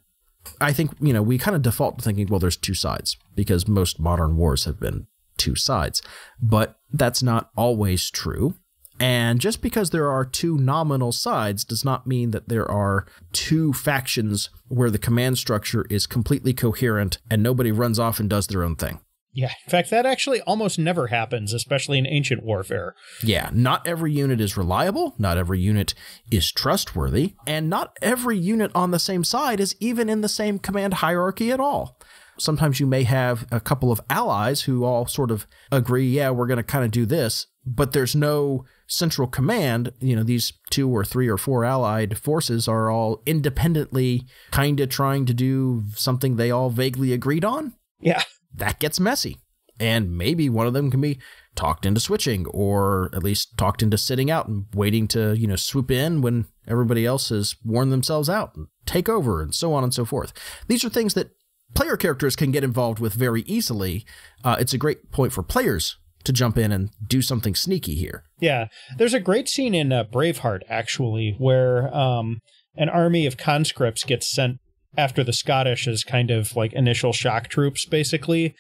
I think, we kind of default to thinking, well, there's two sides, because most modern wars have been two sides. But that's not always true. And just because there are two nominal sides does not mean that there are two factions where the command structure is completely coherent and nobody runs off and does their own thing. Yeah, in fact, that actually almost never happens, especially in ancient warfare. Yeah, not every unit is reliable, not every unit is trustworthy, and not every unit on the same side is even in the same command hierarchy at all. Sometimes you may have a couple of allies who all sort of agree, yeah, we're going to kind of do this, but there's no central command. These 2 or 3 or 4 allied forces are all independently kind of trying to do something they all vaguely agreed on. Yeah. That gets messy. And maybe one of them can be talked into switching, or at least talked into sitting out and waiting to, swoop in when everybody else has worn themselves out and take over, and so on and so forth. These are things that player characters can get involved with very easily. It's a great point for players to jump in and do something sneaky here. Yeah, there's a great scene in Braveheart, actually, where an army of conscripts gets sent after the Scottish as kind of like initial shock troops, basically.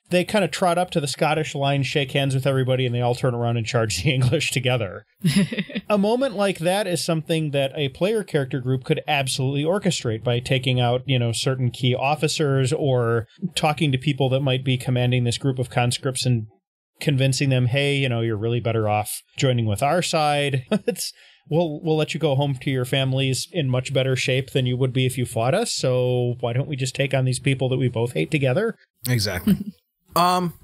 They kind of trot up to the Scottish line, shake hands with everybody, and they all turn around and charge the English together. A moment like that is something that a player character group could absolutely orchestrate by taking out, certain key officers, or talking to people that might be commanding this group of conscripts and convincing them, hey, you're really better off joining with our side. We'll let you go home to your families in much better shape than you would be if you fought us. So why don't we just take on these people that we both hate together? Exactly.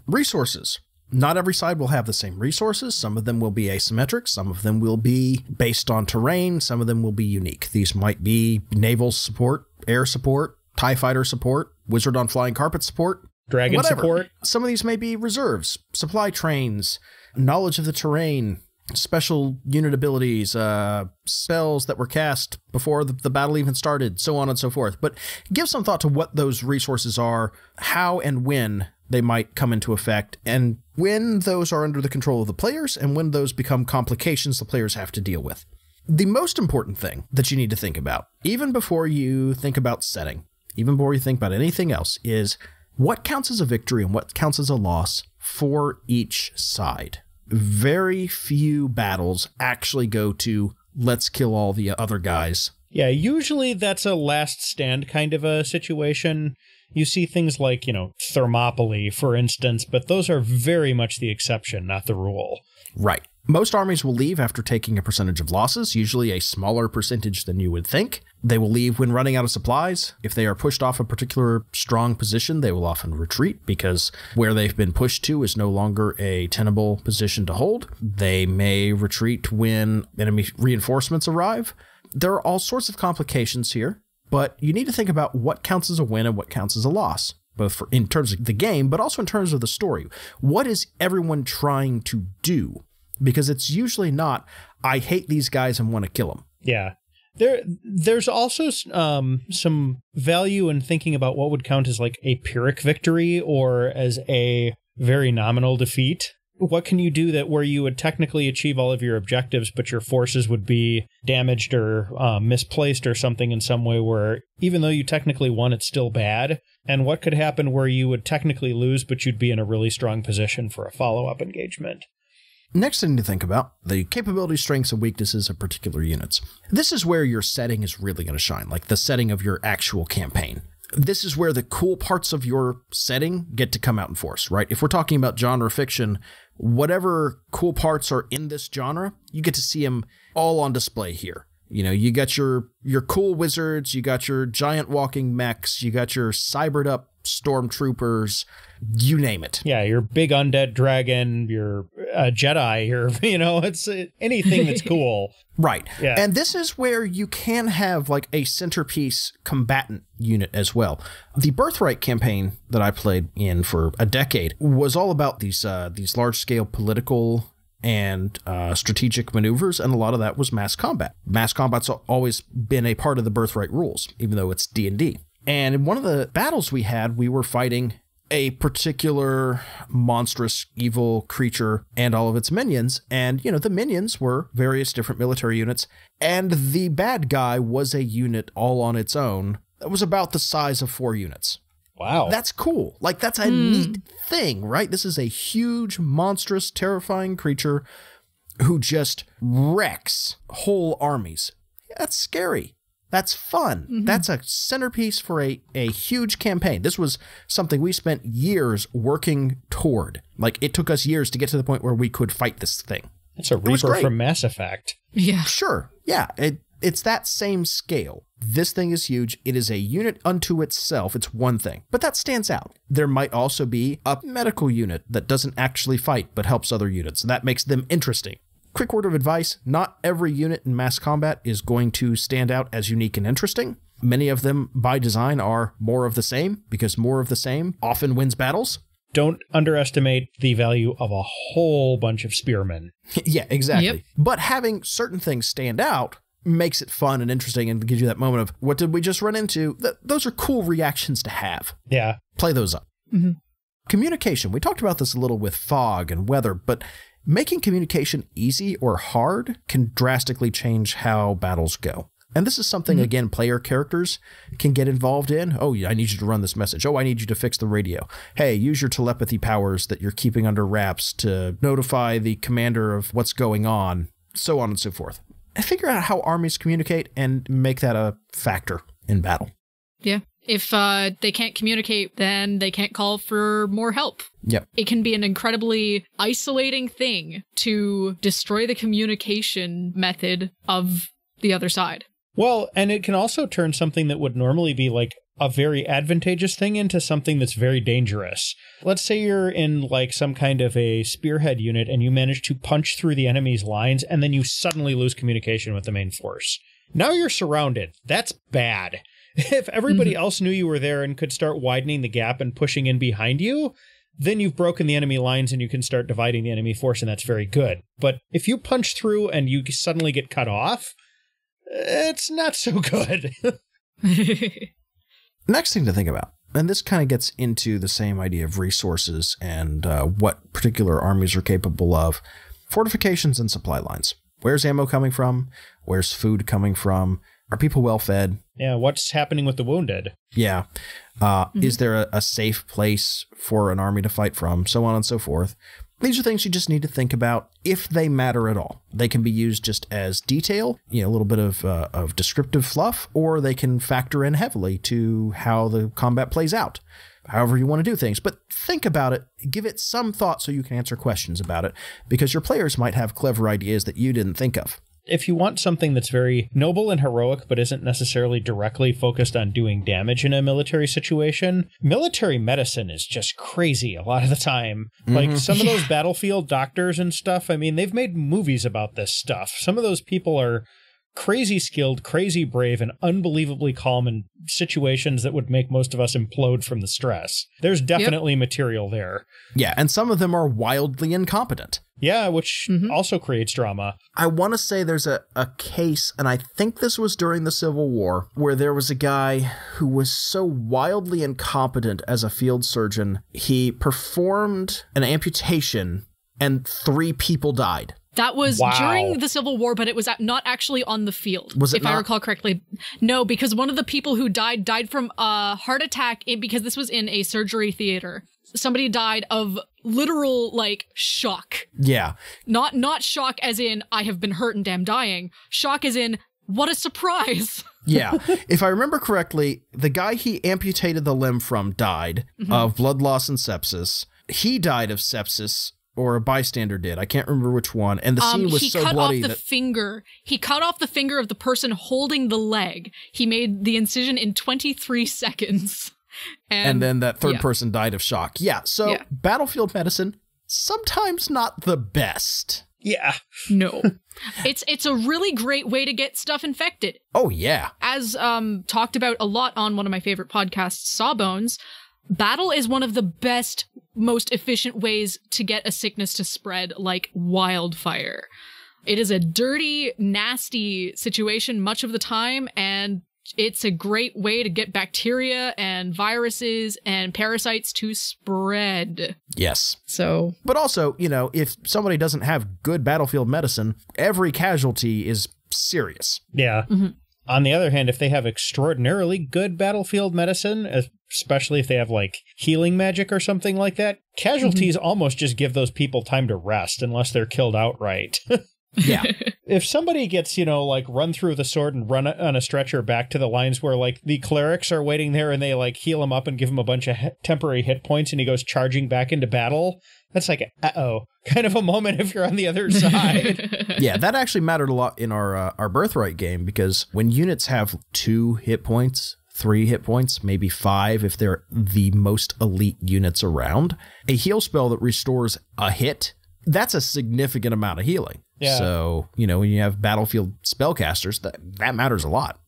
Resources. Not every side will have the same resources. Some of them will be asymmetric. Some of them will be based on terrain. Some of them will be unique. These might be naval support, air support, TIE fighter support, wizard on flying carpet support, dragon support. Some of these may be reserves, supply trains, knowledge of the terrain, special unit abilities, spells that were cast before the battle even started, so on and so forth. But give some thought to what those resources are, how and when they might come into effect, and when those are under the control of the players, and when those become complications the players have to deal with. The most important thing that you need to think about, even before you think about setting, even before you think about anything else, is what counts as a victory and what counts as a loss for each side. Very few battles actually go to, let's kill all the other guys. Yeah, usually that's a last stand kind of a situation. You see things like, Thermopylae, for instance, but those are very much the exception, not the rule. Right. Most armies will leave after taking a percentage of losses, usually a smaller percentage than you would think. They will leave when running out of supplies. If they are pushed off a particular strong position, they will often retreat because where they've been pushed to is no longer a tenable position to hold. They may retreat when enemy reinforcements arrive. There are all sorts of complications here, but you need to think about what counts as a win and what counts as a loss, both in terms of the game, but also in terms of the story. What is everyone trying to do? Because it's usually not, I hate these guys and want to kill them. Yeah. There's also some value in thinking about what would count as like a Pyrrhic victory or as a very nominal defeat. What can you do that where you would technically achieve all of your objectives, but your forces would be damaged or misplaced or something in some way where even though you technically won, it's still bad? And what could happen where you would technically lose, but you'd be in a really strong position for a follow-up engagement? Next thing to think about, the capabilities, strengths, and weaknesses of particular units. This is where your setting is really going to shine, like the setting of your actual campaign. This is where the cool parts of your setting get to come out in force, right? If we're talking about genre fiction, whatever cool parts are in this genre, you get to see them all on display here. You know, you got your cool wizards, you got your giant walking mechs, you got your cybered up stormtroopers, you name it. Yeah, your big undead dragon, your Jedi, it's anything that's cool. Right. Yeah. And this is where you can have like a centerpiece combatant unit as well. The Birthright campaign that I played in for a decade was all about these large-scale political and strategic maneuvers, and a lot of that was mass combat. Mass combat's always been a part of the Birthright rules, even though it's D&D. And in one of the battles we had, we were fighting a particular monstrous evil creature and all of its minions. And, the minions were various different military units. And the bad guy was a unit all on its own that was about the size of 4 units. Wow. That's cool. Like, that's a neat thing, right? This is a huge, monstrous, terrifying creature who just wrecks whole armies. That's scary. That's fun. Mm-hmm. That's a centerpiece for a huge campaign. This was something we spent years working toward. Like, it took us years to get to the point where we could fight this thing. It's a Reaper from Mass Effect. Yeah. Sure. Yeah. It's that same scale. This thing is huge. It is a unit unto itself. It's one thing. But that stands out. There might also be a medical unit that doesn't actually fight but helps other units. That makes them interesting. Quick word of advice, not every unit in mass combat is going to stand out as unique and interesting. Many of them, by design, are more of the same, because more of the same often wins battles. Don't underestimate the value of a whole bunch of spearmen. Yeah, exactly. Yep. But having certain things stand out makes it fun and interesting and gives you that moment of, what did we just run into? Those are cool reactions to have. Yeah. Play those up. Mm-hmm. Communication. We talked about this a little with fog and weather, but making communication easy or hard can drastically change how battles go. And this is something, again, player characters can get involved in. Oh, I need you to run this message. Oh, I need you to fix the radio. Hey, use your telepathy powers that you're keeping under wraps to notify the commander of what's going on, so on and so forth. And figure out how armies communicate and make that a factor in battle. Yeah. If they can't communicate, then they can't call for more help. Yep. It can be an incredibly isolating thing to destroy the communication method of the other side. Well, and it can also turn something that would normally be like a very advantageous thing into something that's very dangerous. Let's say you're in like some kind of a spearhead unit and you manage to punch through the enemy's lines and then you suddenly lose communication with the main force. Now you're surrounded. That's bad. If everybody else knew you were there and could start widening the gap and pushing in behind you, then you've broken the enemy lines and you can start dividing the enemy force, and that's very good. But if you punch through and you suddenly get cut off, it's not so good. Next thing to think about, and this kind of gets into the same idea of resources and what particular armies are capable of, fortifications and supply lines. Where's ammo coming from? Where's food coming from? Are people well fed? Yeah, what's happening with the wounded? Yeah. Is there a safe place for an army to fight from? So on and so forth. These are things you just need to think about if they matter at all. They can be used just as detail, a little bit of descriptive fluff, or they can factor in heavily to how the combat plays out. however you want to do things. But think about it, give it some thought so you can answer questions about it, because your players might have clever ideas that you didn't think of. If you want something that's very noble and heroic, but isn't necessarily directly focused on doing damage in a military situation, military medicine is just crazy a lot of the time. Like some of those battlefield doctors and stuff, I mean, they've made movies about this stuff. Some of those people are crazy skilled, crazy brave, and unbelievably calm in situations that would make most of us implode from the stress. There's definitely material there. Yeah, and some of them are wildly incompetent. Yeah, which also creates drama. I want to say there's a case, and I think this was during the Civil War, where there was a guy who was so wildly incompetent as a field surgeon, he performed an amputation and 3 people died. That was during the Civil War, but it was not actually on the field. Was it if not? I recall correctly. No, because one of the people who died from a heart attack because this was in a surgery theater. Somebody died of literal, like, shock. Yeah. Not shock as in, I have been hurt and am dying. Shock as in, what a surprise. Yeah. If I remember correctly, the guy he amputated the limb from died of blood loss and sepsis. He died of sepsis, or a bystander did. I can't remember which one. And the scene was so bloody that... He cut off the finger of the person holding the leg. He made the incision in 23 seconds. And then that third person died of shock. Yeah, so battlefield medicine, sometimes not the best. Yeah. No. It's a really great way to get stuff infected. Oh, yeah. As talked about a lot on one of my favorite podcasts, Sawbones, battle is one of the best, most efficient ways to get a sickness to spread like wildfire. It is a dirty, nasty situation much of the time, and it's a great way to get bacteria and viruses and parasites to spread. Yes. So, but also, you know, if somebody doesn't have good battlefield medicine, every casualty is serious. Yeah. On the other hand, if they have extraordinarily good battlefield medicine, especially if they have like healing magic or something like that, casualties almost just give those people time to rest unless they're killed outright. Yeah. If somebody gets, you know, like run through the sword and run on a stretcher back to the lines where like the clerics are waiting there and they like heal him up and give him a bunch of temporary hit points and he goes charging back into battle, that's like, kind of a moment if you're on the other side. Yeah, that actually mattered a lot in our Birthright game, because when units have 2 hit points, 3 hit points, maybe 5 if they're the most elite units around, a heal spell that restores a hit, that's a significant amount of healing. Yeah. So, you know, when you have battlefield spellcasters, that matters a lot.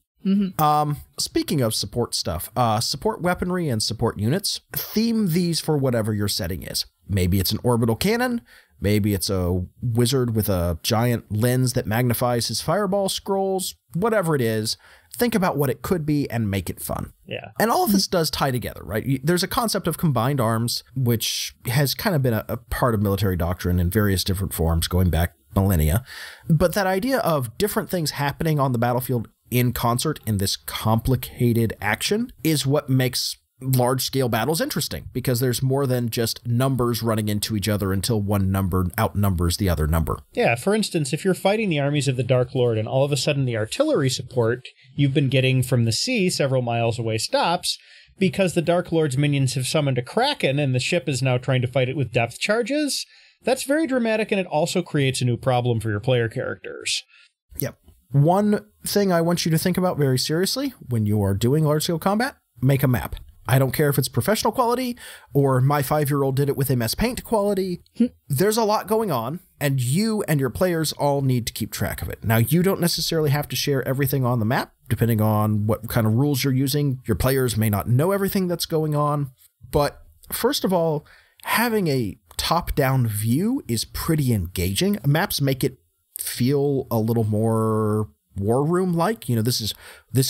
Speaking of support stuff, support weaponry and support units, theme these for whatever your setting is. Maybe it's an orbital cannon. Maybe it's a wizard with a giant lens that magnifies his fireball scrolls. Whatever it is, think about what it could be and make it fun. Yeah. And all of this does tie together, right? There's a concept of combined arms, which has kind of been a part of military doctrine in various different forms going back millennia. But that idea of different things happening on the battlefield in concert in this complicated action is what makes large-scale battles interesting, because there's more than just numbers running into each other until one number outnumbers the other number. Yeah, for instance, if you're fighting the armies of the Dark Lord and all of a sudden the artillery support you've been getting from the sea several miles away stops because the Dark Lord's minions have summoned a Kraken and the ship is now trying to fight it with depth charges, that's very dramatic, and it also creates a new problem for your player characters. Yep. One thing I want you to think about very seriously when you are doing large-scale combat, make a map. I don't care if it's professional quality or my 5-year-old did it with MS Paint quality. There's a lot going on, and you and your players all need to keep track of it. Now, you don't necessarily have to share everything on the map, depending on what kind of rules you're using. Your players may not know everything that's going on. But first of all, having a top-down view is pretty engaging. Maps make it feel a little more war room like. You know, this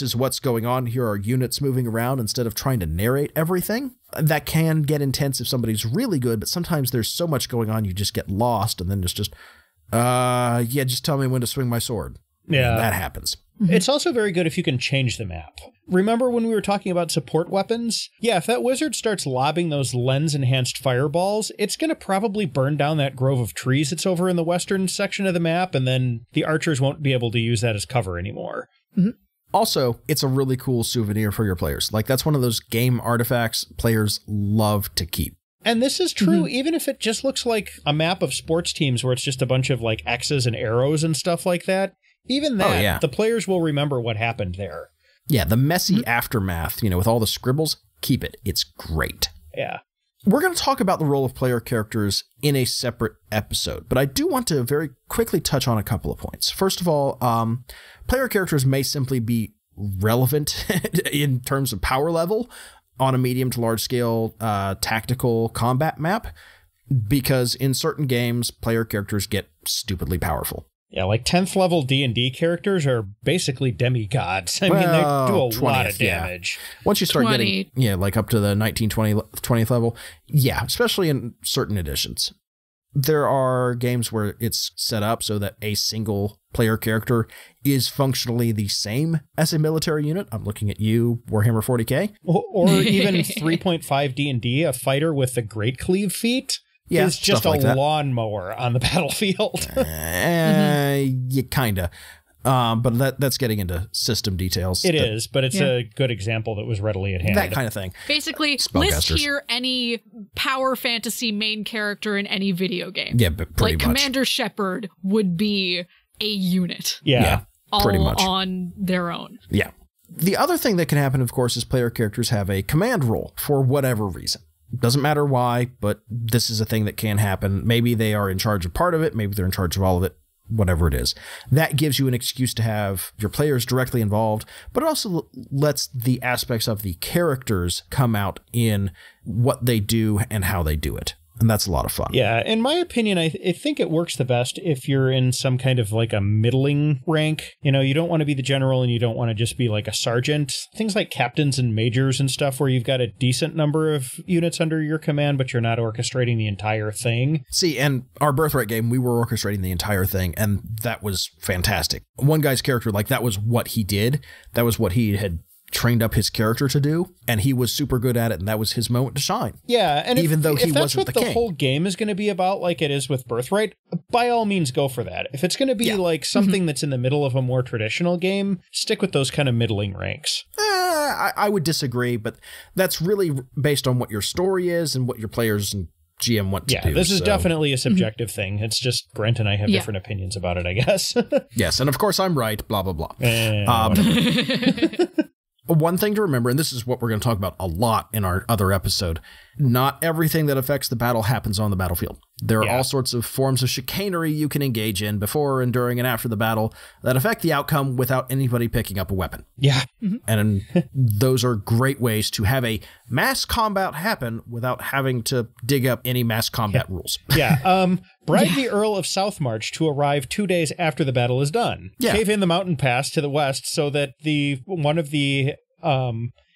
is what's going on. Here are units moving around instead of trying to narrate everything. That can get intense if somebody's really good, but sometimes there's so much going on you just get lost, and then it's just just tell me when to swing my sword. Yeah, that happens. It's also very good if you can change the map. Remember when we were talking about support weapons? Yeah, if that wizard starts lobbing those lens-enhanced fireballs, it's going to probably burn down that grove of trees that's over in the western section of the map, and then the archers won't be able to use that as cover anymore. Also, it's a really cool souvenir for your players. Like, that's one of those game artifacts players love to keep. And this is true, even if it just looks like a map of sports teams where it's just a bunch of like X's and arrows and stuff like that. Even that, the players will remember what happened there. Yeah, the messy aftermath, with all the scribbles, keep it. It's great. Yeah. We're going to talk about the role of player characters in a separate episode, but I do want to very quickly touch on a couple of points. First of all, player characters may simply be relevant in terms of power level on a medium to large scale tactical combat map, because in certain games, player characters get stupidly powerful. Yeah, like 10th level D&D characters are basically demigods. I mean, they do a lot of damage. Yeah. Once you start getting, like up to the 20th level, especially in certain editions. There are games where it's set up so that a single player character is functionally the same as a military unit. I'm looking at you, Warhammer 40K. Or even 3.5 D&D, a fighter with the Great Cleave feat. Is just a lawnmower on the battlefield. Kinda. But that's getting into system details. It is, but it's a good example that was readily at hand. That kind of thing. Basically, list here any power fantasy main character in any video game. Yeah, but pretty much. Commander Shepard would be a unit. Yeah, pretty much. On their own. Yeah. The other thing that can happen, of course, is player characters have a command role for whatever reason. Doesn't matter why, but this is a thing that can happen. Maybe they are in charge of part of it. Maybe they're in charge of all of it. Whatever it is. That gives you an excuse to have your players directly involved, but it also lets the aspects of the characters come out in what they do and how they do it. And that's a lot of fun. Yeah, in my opinion, I think it works the best if you're in some kind of like a middling rank. You don't want to be the general and you don't want to just be like a sergeant. Things like captains and majors and stuff where you've got a decent number of units under your command, but you're not orchestrating the entire thing. See, and our Birthright game, we were orchestrating the entire thing, and that was fantastic. One guy's character, like, that was what he did. That was what he had trained up his character to do, and he was super good at it, and that was his moment to shine. Yeah, and even though he wasn't the king. If that's what the whole game is going to be about, like it is with Birthright, by all means go for that. If it's going to be like something that's in the middle of a more traditional game, stick with those kind of middling ranks. I would disagree, but that's really based on what your story is and what your players and GM want to do. Yeah, this is definitely a subjective thing. It's just Brent and I have different opinions about it, I guess. Yes, and of course I'm right, blah, blah, blah. One thing to remember, and this is what we're going to talk about a lot in our other episode, not everything that affects the battle happens on the battlefield. There are all sorts of forms of chicanery you can engage in before and during and after the battle that affect the outcome without anybody picking up a weapon. Yeah. And those are great ways to have a mass combat happen without having to dig up any mass combat rules. Bribe the Earl of Southmarch to arrive 2 days after the battle is done. Cave in the mountain pass to the west so that one of the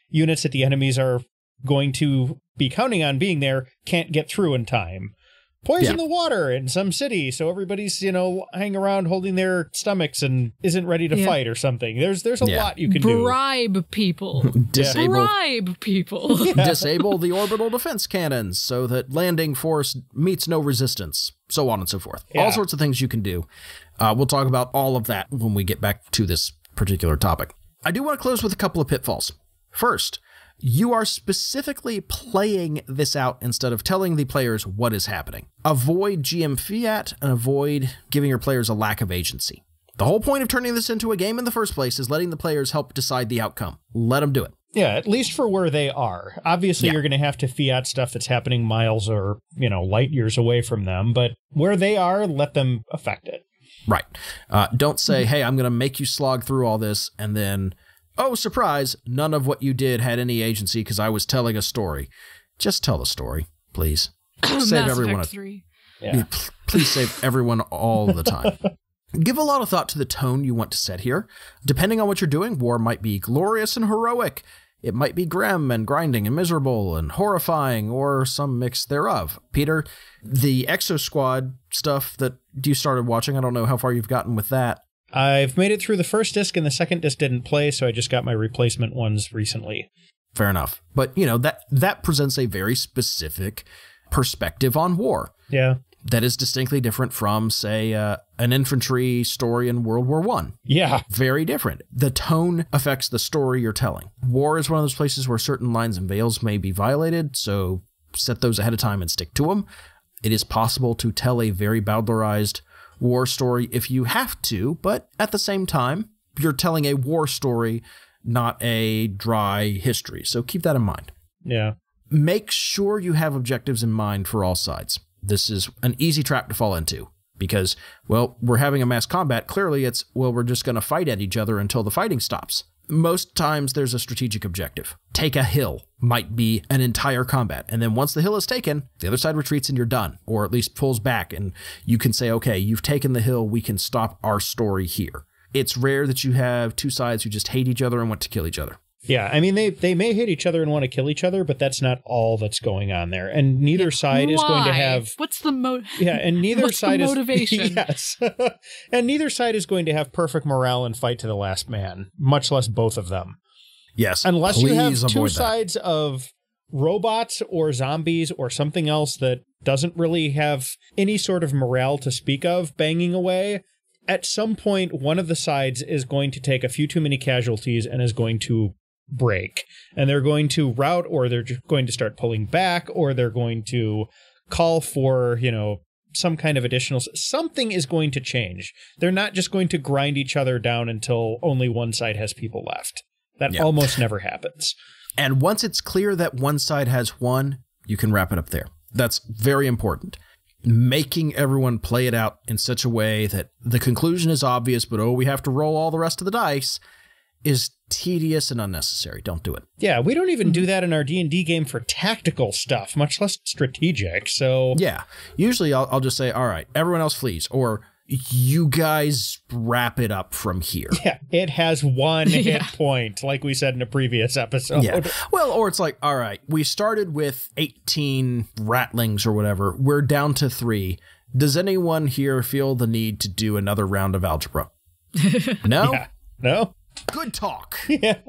units that the enemies are going to be counting on being there can't get through in time. Poison the water in some city so everybody's, hanging around holding their stomachs and isn't ready to fight or something. There's a lot you can do. Bribe people. Bribe people. Disable the orbital defense cannons so that landing force meets no resistance, so on and so forth. All sorts of things you can do. We'll talk about all of that when we get back to this particular topic. I do want to close with a couple of pitfalls. First, you are specifically playing this out instead of telling the players what is happening. Avoid GM fiat and avoid giving your players a lack of agency. The whole point of turning this into a game in the first place is letting the players help decide the outcome. Let them do it. Yeah, at least for where they are. Obviously, you're going to have to fiat stuff that's happening miles or, light years away from them, but where they are, let them affect it. Right. Don't say, hey, I'm going to make you slog through all this, and then, oh, surprise, none of what you did had any agency because I was telling a story. Just tell the story, please. Save everyone. Please save everyone all the time. Give a lot of thought to the tone you want to set here. Depending on what you're doing, war might be glorious and heroic. It might be grim and grinding and miserable and horrifying, or some mix thereof. Peter, the Exo Squad stuff that you started watching, I don't know how far you've gotten with that. I've made it through the first disc, and the second disc didn't play, so I just got my replacement ones recently. Fair enough. But, that presents a very specific perspective on war. Yeah. That is distinctly different from, say, an infantry story in World War I. Yeah. Very different. The tone affects the story you're telling. War is one of those places where certain lines and veils may be violated, so set those ahead of time and stick to them. It is possible to tell a very bowdlerized war story if you have to, but at the same time, you're telling a war story, not a dry history. So keep that in mind. Yeah. Make sure you have objectives in mind for all sides. This is an easy trap to fall into because, well, we're having a mass combat. Clearly it's, well, we're just going to fight at each other until the fighting stops. Most times there's a strategic objective. Take a hill might be an entire combat. And then once the hill is taken, the other side retreats and you're done, or at least pulls back. And you can say, okay, you've taken the hill. We can stop our story here. It's rare that you have two sides who just hate each other and want to kill each other. Yeah, I mean, they may hate each other and want to kill each other, but that's not all that's going on there. And neither side is going to have... What's the Yeah, and neither side the motivation? Is... Yes. And neither side is going to have perfect morale and fight to the last man, much less both of them. Yes, unless you have two sides of robots or zombies or something else that doesn't really have any sort of morale to speak of banging away. At some point, one of the sides is going to take a few too many casualties and is going to break, and they're going to rout, or they're going to start pulling back, or they're going to call for, some kind of additional, something is going to change. They're not just going to grind each other down until only one side has people left. That almost never happens. And once it's clear that one side has won, you can wrap it up there. That's very important. Making everyone play it out in such a way that the conclusion is obvious, but we have to roll all the rest of the dice is tedious and unnecessary. Don't do it. Yeah, we don't even do that in our D&D game for tactical stuff, much less strategic. So yeah, usually I'll just say, all right, everyone else flees, or you guys wrap it up from here. Yeah, it has one hit point, like we said in a previous episode. Yeah. Well, or it's like, all right, we started with 18 ratlings or whatever. We're down to 3. Does anyone here feel the need to do another round of algebra? No? Yeah. No? Good talk. Yeah.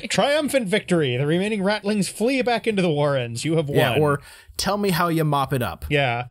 Triumphant victory. The remaining ratlings flee back into the warrens. You have won. Yeah, or tell me how you mop it up. Yeah.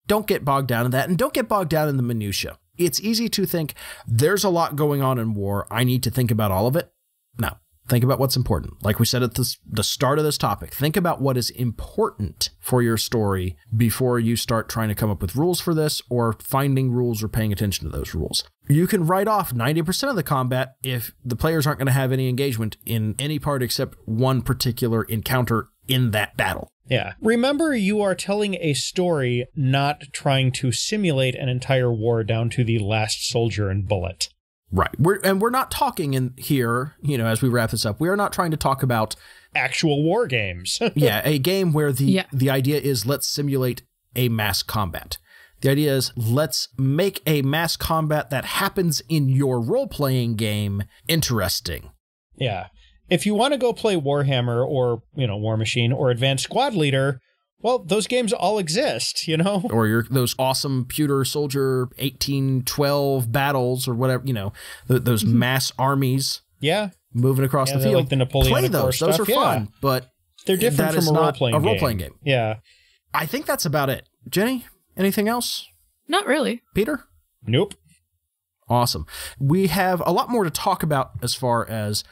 Don't get bogged down in that, and don't get bogged down in the minutia. It's easy to think, there's a lot going on in war. I need to think about all of it. No. Think about what's important. Like we said at the start of this topic, think about what is important for your story before you start trying to come up with rules for this or finding rules or paying attention to those rules. You can write off 90% of the combat if the players aren't going to have any engagement in any part except one particular encounter in that battle. Yeah. Remember, you are telling a story, not trying to simulate an entire war down to the last soldier and bullet. Right. We're not talking in here, as we wrap this up, we are not trying to talk about actual war games. Yeah, a game where the idea is let's simulate a mass combat. The idea is let's make a mass combat that happens in your role-playing game interesting. Yeah. If you want to go play Warhammer or, War Machine or Advanced Squad Leader, well, those games all exist, Or those awesome Pewter Soldier 1812 battles or whatever, those mass armies. Yeah. Moving across the field. Like the Napoleonic Play those. Those are fun, but they're different from a role-playing game. Yeah. I think that's about it. Jenny, anything else? Not really. Peter? Nope. Awesome. We have a lot more to talk about as far as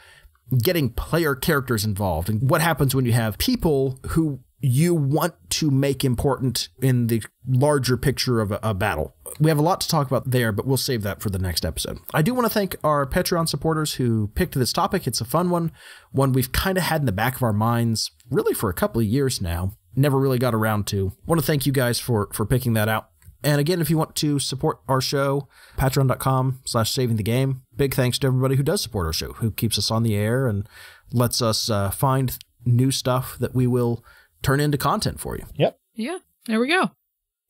getting player characters involved and what happens when you have people who you want to make important in the larger picture of a battle. We have a lot to talk about there, but we'll save that for the next episode. I do want to thank our Patreon supporters who picked this topic. It's a fun one we've kind of had in the back of our minds really for a couple of years now. Never really got around to. Want to thank you guys for picking that out. And again, if you want to support our show, patreon.com/savingthegame. Big thanks to everybody who does support our show, who keeps us on the air and lets us find new stuff that we will turn into content for you. Yep. Yeah, there we go.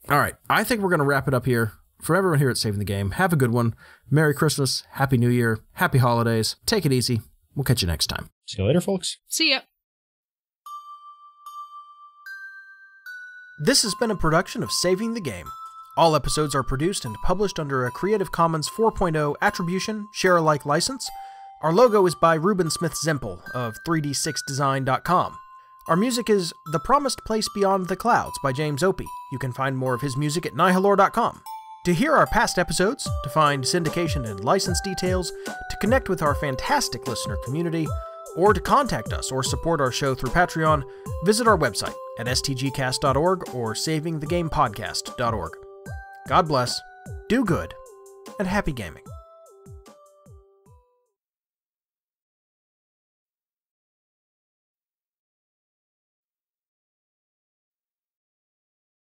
All right. I think we're going to wrap it up here. For everyone here at Saving the Game, have a good one. Merry Christmas. Happy New Year. Happy holidays. Take it easy. We'll catch you next time. See you later, folks. See ya. This has been a production of Saving the Game. All episodes are produced and published under a Creative Commons 4.0 Attribution Share Alike license. Our logo is by Ruben Smith Zempel of 3d6design.com. Our music is The Promised Place Beyond the Clouds by James Opie. You can find more of his music at nihilore.com. To hear our past episodes, to find syndication and license details, to connect with our fantastic listener community, or to contact us or support our show through Patreon, visit our website at stgcast.org or savingthegamepodcast.org. God bless, do good, and happy gaming.